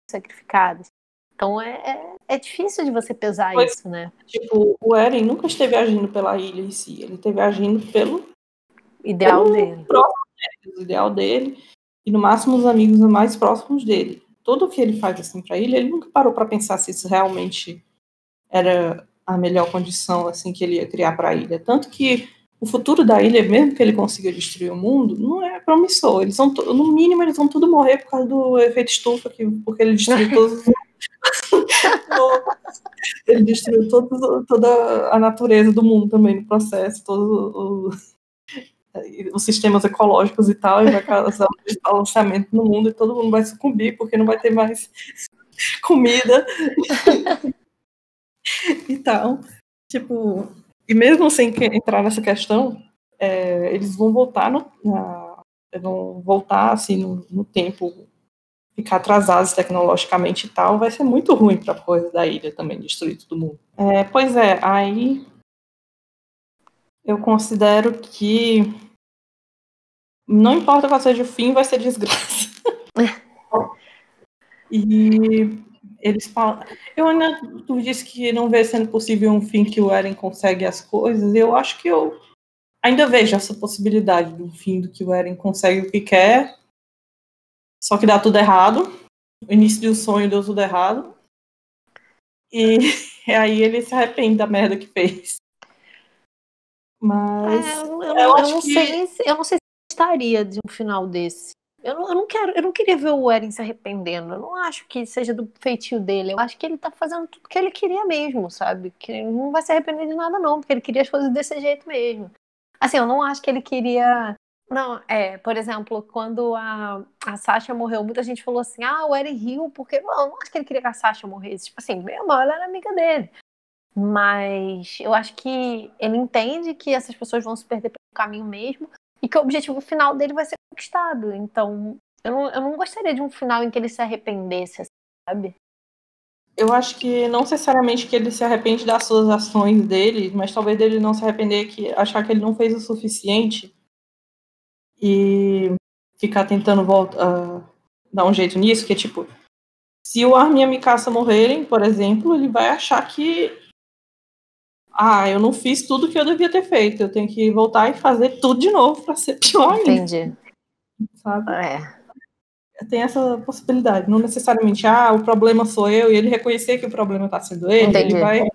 sacrificados. Então é difícil de você pesar isso, né? Tipo, o Eren nunca esteve agindo pela ilha em si, ele esteve agindo pelo dele. Próprio ideal dele, e no máximo os amigos mais próximos dele. Tudo o que ele faz assim pra ilha, ele nunca parou para pensar se isso realmente era a melhor condição assim que ele ia criar para a ilha. Tanto que o futuro da ilha, mesmo que ele consiga destruir o mundo, não é promissor. Eles vão, no mínimo, eles vão tudo morrer por causa do efeito estufa, porque ele destruiu todos os ele destruiu toda a natureza do mundo também no processo, todos os sistemas ecológicos e tal, e vai causar um desbalanceamento no mundo e todo mundo vai sucumbir porque não vai ter mais comida e tal. Tipo, e mesmo sem entrar nessa questão, eles vão voltar vão voltar assim no tempo, ficar atrasados tecnologicamente e tal, vai ser muito ruim para a coisa da ilha também, destruir todo mundo. Pois é, aí eu considero que não importa qual seja o fim, vai ser desgraça. E eles falam. Eu ainda, tu disse que não vê sendo possível um fim que o Eren consegue as coisas. Eu acho que eu ainda vejo essa possibilidade de um fim do que o Eren consegue o que quer, só que dá tudo errado. O início de um sonho deu tudo errado. E aí ele se arrepende da merda que fez. Mas eu não sei se gostaria de um final desse. Eu não queria ver o Eren se arrependendo. Eu não acho que seja do feitio dele. Eu acho que ele tá fazendo tudo que ele queria mesmo, sabe? Que ele não vai se arrepender de nada, não, porque ele queria as coisas desse jeito mesmo. Assim, eu não acho que ele queria. Não, por exemplo, quando a Sasha morreu, muita gente falou assim: o Eren riu, porque. Não, eu não acho que ele queria que a Sasha morresse. Tipo assim, meu irmão, ela era amiga dele. Mas eu acho que ele entende que essas pessoas vão se perder pelo caminho mesmo e que o objetivo final dele vai ser conquistado. Então, eu não gostaria de um final em que ele se arrependesse, sabe? Eu acho que não necessariamente que ele se arrepende das suas ações dele, mas talvez dele não se arrepender, achar que ele não fez o suficiente e ficar tentando dar um jeito nisso, que é tipo, se o Armin e a Mikasa morrerem, por exemplo, ele vai achar que eu não fiz tudo que eu devia ter feito, eu tenho que voltar e fazer tudo de novo para ser pior ainda. Entendi. Sabe? Tem essa possibilidade, não necessariamente, o problema sou eu, e ele reconhecer que o problema está sendo ele, Entendi. Ele vai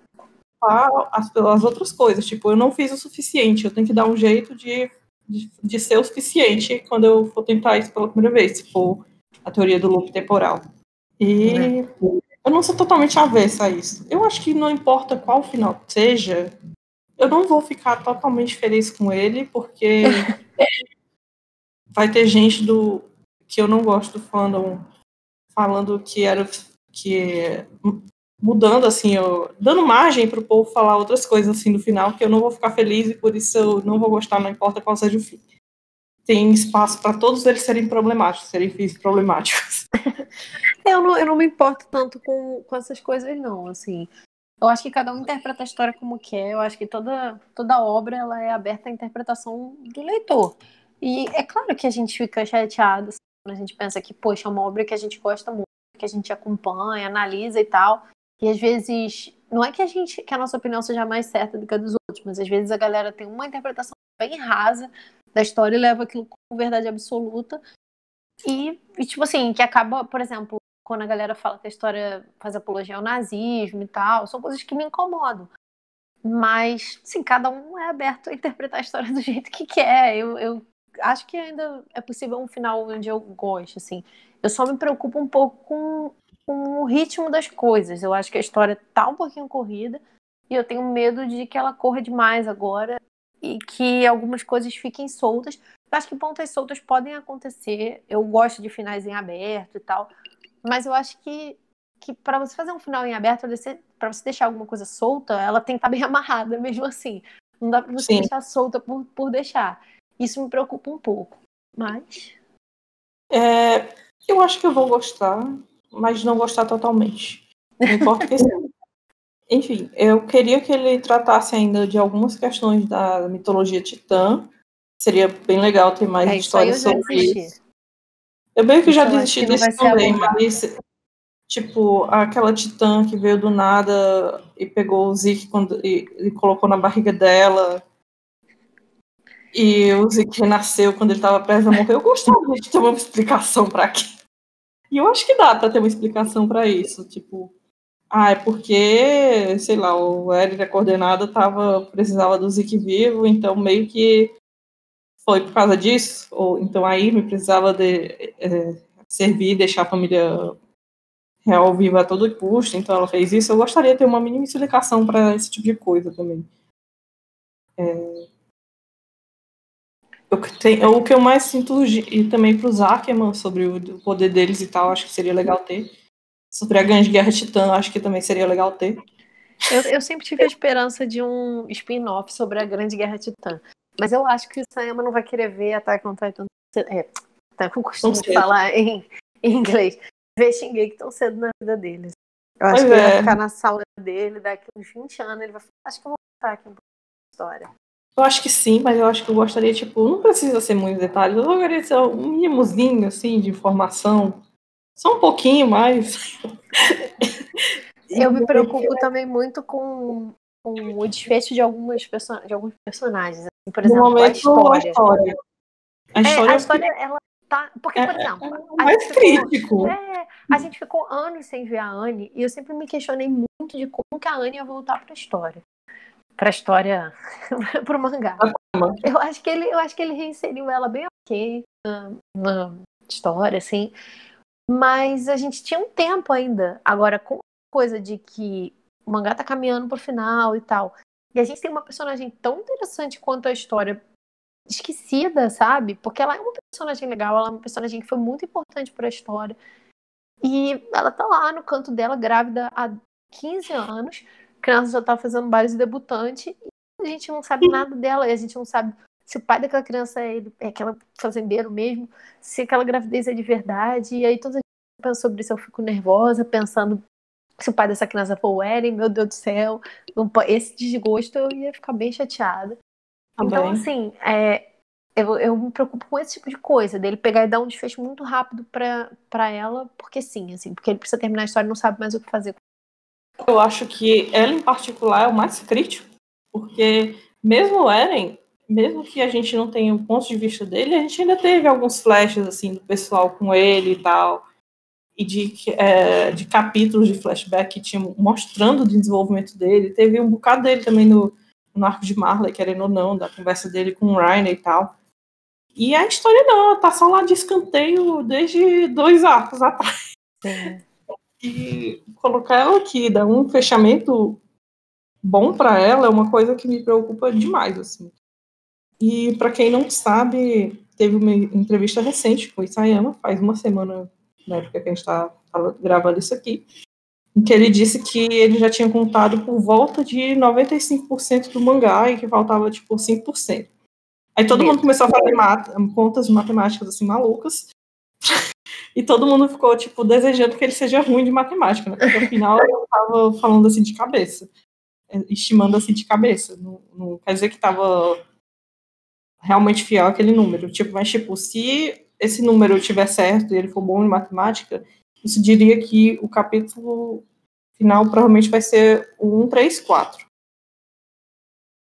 as outras coisas, tipo, eu não fiz o suficiente, eu tenho que dar um jeito de ser o suficiente quando eu for tentar isso pela primeira vez, se for a teoria do loop temporal. E eu não sou totalmente avessa a isso. Eu acho que não importa qual final seja, eu não vou ficar totalmente feliz com ele, porque vai ter gente que eu não gosto do fandom falando mudando, assim, dando margem para o povo falar outras coisas, assim, no final, que eu não vou ficar feliz e por isso eu não vou gostar, não importa qual seja o fim. Tem espaço para todos eles serem problemáticos, serem fins problemáticos. Eu não me importo tanto com essas coisas, não, assim. Eu acho que cada um interpreta a história como quer. Eu acho que toda obra ela é aberta à interpretação do leitor. E é claro que a gente fica chateado assim, quando a gente pensa que, poxa, é uma obra que a gente gosta muito, que a gente acompanha, analisa e tal. E às vezes, não é que a nossa opinião seja mais certa do que a dos outros, mas às vezes a galera tem uma interpretação bem rasa da história e leva aquilo como verdade absoluta. E tipo assim, que acaba, por exemplo, quando a galera fala que a história faz apologia ao nazismo e tal, são coisas que me incomodam. Mas, sim, cada um é aberto a interpretar a história do jeito que quer. Eu acho que ainda é possível um final onde eu gosto, assim. Eu só me preocupo um pouco com o ritmo das coisas. Eu acho que a história tá um pouquinho corrida e eu tenho medo de que ela corra demais agora e que algumas coisas fiquem soltas. Eu acho que pontas soltas podem acontecer. Eu gosto de finais em aberto e tal. Mas eu acho que para você fazer um final em aberto, para você deixar alguma coisa solta, ela tem que estar bem amarrada mesmo assim. Não dá para você deixar solta por deixar. Isso me preocupa um pouco. Mas... eu acho que eu vou gostar, mas não gostar totalmente. Não importa o que seja. Enfim, eu queria que ele tratasse ainda de algumas questões da mitologia titã. Seria bem legal ter mais isso aí histórias eu já sobre desisti. isso. Eu meio que Isso já eu acho desisti que não desse vai ser também, abordado. mas, tipo, aquela titã que veio do nada e pegou o Zeke e colocou na barriga dela, e o Zeke renasceu quando ele estava prestes a morrer. Eu gostaria de ter uma explicação para aquilo. E eu acho que dá para ter uma explicação para isso, tipo... é porque, sei lá, o Eren, a coordenada, precisava do Zeke vivo, então meio que foi por causa disso, ou então aí me precisava de servir e deixar a família real viva a todo custo, então ela fez isso. Eu gostaria de ter uma mínima explicação para esse tipo de coisa também. O que eu mais sinto, e também para os Ackerman, sobre o poder deles e tal, acho que seria legal ter. Sobre a Grande Guerra Titã, acho que também seria legal ter. Eu sempre tive a esperança de um spin-off sobre a Grande Guerra Titã. Mas eu acho que o Sayama não vai querer ver Attack on Titan. Tá com o costume de falar em inglês. Ver Shingeki tão cedo na vida deles. Eu acho que ele vai ficar na sala dele, daqui uns 20 anos, ele vai falar, acho que eu vou contar aqui um pouco de história. Eu acho que sim, mas eu acho que eu gostaria, tipo, não precisa ser muitos detalhes, eu gostaria ser um mínimozinho, assim, de informação. Só um pouquinho mais. Eu me preocupo também muito com o desfecho de alguns personagens. Assim, por No exemplo, a momento, a história. história. A história, ela tá... Porque, por exemplo, mais crítico. a gente ficou anos sem ver a Anne, e eu sempre me questionei muito de como que a Anne ia voltar pra história. Pra história... pro mangá. Eu acho que ele reinseriu ela bem ok na história, assim. Mas a gente tinha um tempo ainda. Agora, com a coisa de que o mangá tá caminhando pro final e tal, e a gente tem uma personagem tão interessante quanto a história esquecida, sabe? Porque ela é uma personagem legal, ela é uma personagem que foi muito importante para a história. E ela tá lá no canto dela, grávida há 15 anos, a criança já tá fazendo baile de debutante, e a gente não sabe nada dela, e a gente não sabe se o pai daquela criança é aquela fazendeiro mesmo, se aquela gravidez é de verdade, e aí toda a gente pensa sobre isso, eu fico nervosa, pensando se o pai dessa criança for o Eren, meu Deus do céu, esse desgosto eu ia ficar bem chateada. Então, assim, eu me preocupo com esse tipo de coisa, dele pegar e dar um desfecho muito rápido pra ela, porque sim, assim, porque ele precisa terminar a história e não sabe mais o que fazer. Eu acho que ela, em particular, é o mais crítico, porque mesmo o Eren, mesmo que a gente não tenha um ponto de vista dele, a gente ainda teve alguns flashes, assim, do pessoal com ele e tal, e de capítulos de flashback que tinham mostrando o desenvolvimento dele. Teve um bocado dele também no arco de Marley, querendo ou não, da conversa dele com o Ryan e tal. E a história não, ela tá só lá de escanteio desde 2 arcos atrás. Sim. E colocar ela aqui, dar um fechamento bom para ela é uma coisa que me preocupa demais, assim. E para quem não sabe, teve uma entrevista recente com o Isayama, faz uma semana, na época que a gente está gravando isso aqui, em que ele disse que ele já tinha contado por volta de 95% do mangá e que faltava, tipo, 5%. Aí todo mundo começou a fazer contas matemáticas, assim, malucas, e todo mundo ficou, tipo, desejando que ele seja ruim de matemática, né? Porque, afinal, eu tava falando, assim, de cabeça. Estimando, assim, de cabeça. Não quer dizer que tava realmente fiel àquele número. Tipo, mas, tipo, se esse número estiver certo e ele for bom em matemática, isso diria que o capítulo final provavelmente vai ser o 1, 3, 4. Ou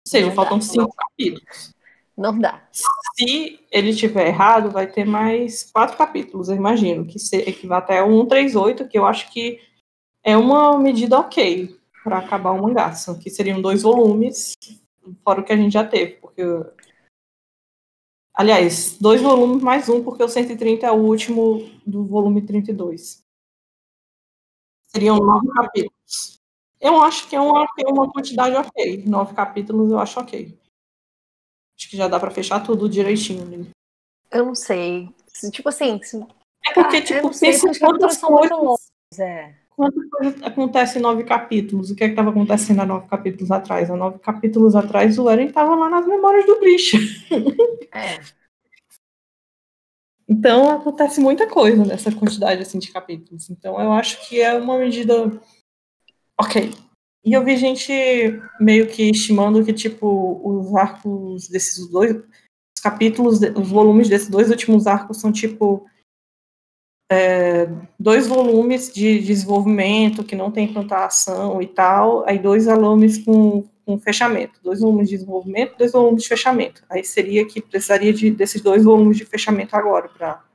seja, faltam 5 capítulos. Não dá. Se ele estiver errado, vai ter mais 4 capítulos, eu imagino, que vai até o 138, que eu acho que é uma medida ok para acabar o mangá, que seriam 2 volumes, fora o que a gente já teve, porque... Aliás, 2 volumes mais um, porque o 130 é o último do volume 32. Seriam 9 capítulos. Eu acho que é uma quantidade ok. 9 capítulos eu acho ok. Acho que já dá para fechar tudo direitinho. Né? Eu não sei. Tipo assim... É porque, tipo, eu não sei, porque os capítulos são muito longos. Quantas coisas acontecem em 9 capítulos? O que é que estava acontecendo há 9 capítulos atrás? Há 9 capítulos atrás, o Eren estava lá nas memórias do Grisha. Então, acontece muita coisa nessa quantidade assim, de capítulos. Então, eu acho que é uma medida ok. E eu vi gente meio que estimando que, tipo, os arcos desses dois os capítulos, os volumes desses dois últimos arcos são, tipo, 2 volumes de desenvolvimento, que não tem tanta ação e tal, aí 2 volumes com fechamento. 2 volumes de desenvolvimento, 2 volumes de fechamento. Aí seria que precisaria desses 2 volumes de fechamento agora, para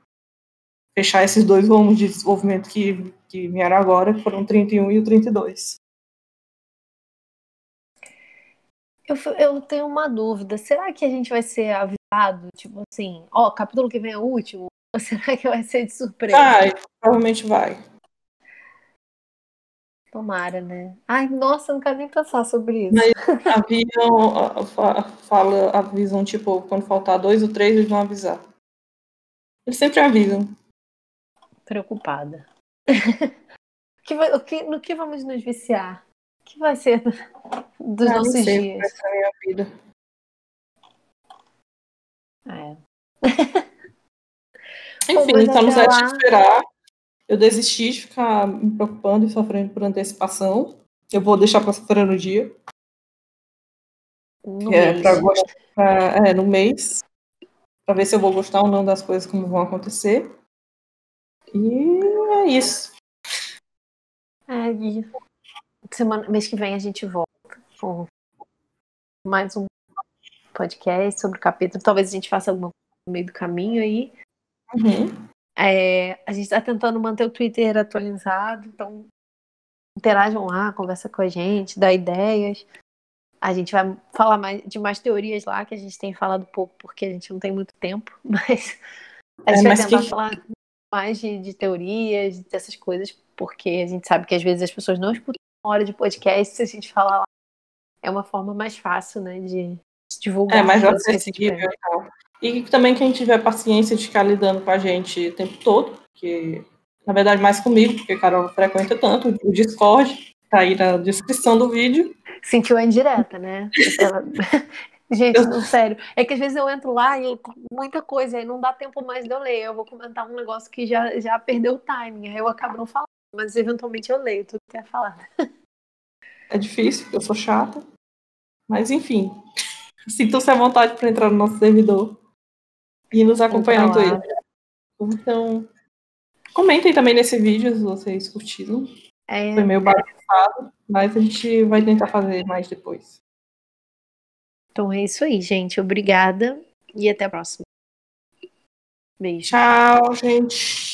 fechar esses 2 volumes de desenvolvimento que vieram agora, que foram o 31 e o 32. Eu tenho uma dúvida. Será que a gente vai ser avisado? Tipo assim, ó, capítulo que vem é o último? Ou será que vai ser de surpresa? Vai, provavelmente vai. Tomara, né? Ai, nossa, eu não quero nem pensar sobre isso. Mas avisam, tipo, quando faltar 2 ou 3, eles vão avisar. Eles sempre avisam. Preocupada. No que vamos nos viciar? O que vai ser dos Não nossos sei o que vai dias? ser a minha vida. É. Bom, Enfim, mas então nos até resta lá, esperar. Eu desisti de ficar me preocupando e sofrendo por antecipação. Eu vou deixar para sofrer no dia, no que é para mês. gostar, no mês, para ver se eu vou gostar ou não das coisas como vão acontecer. E é isso. E mês que vem a gente volta com mais um podcast sobre o capítulo. Talvez a gente faça alguma coisa no meio do caminho aí. Uhum. A gente está tentando manter o Twitter atualizado, então interajam lá, conversa com a gente, dá ideias. A gente vai falar de mais teorias lá, que a gente tem falado pouco, porque a gente não tem muito tempo, mas a gente vai Mas tentar falar mais de teorias, dessas coisas, porque a gente sabe que às vezes as pessoas não escutam uma hora de podcast, se a gente falar lá, é uma forma mais fácil, né, de divulgar mais as coisas que a gente acessível pensa. e tal. E também quem tiver paciência de ficar lidando com a gente o tempo todo, que na verdade mais comigo, porque a Carol não frequenta tanto, o Discord, tá aí na descrição do vídeo. Sentiu a indireta, né? Gente, não, sério. É que às vezes eu entro lá e muita coisa, aí não dá tempo mais de eu ler. Eu vou comentar um negócio que já perdeu o timing, aí eu acabo não falando, mas eventualmente eu leio tudo que quer falar. É difícil, eu sou chata. Mas enfim, sintam-se à vontade para entrar no nosso servidor e nos acompanhar Entra no lá. Twitter. Então, comentem também nesse vídeo se vocês curtiram. Foi meio bagunçado, mas a gente vai tentar fazer mais depois. Então é isso aí, gente. Obrigada e até a próxima. Beijo. Tchau, gente.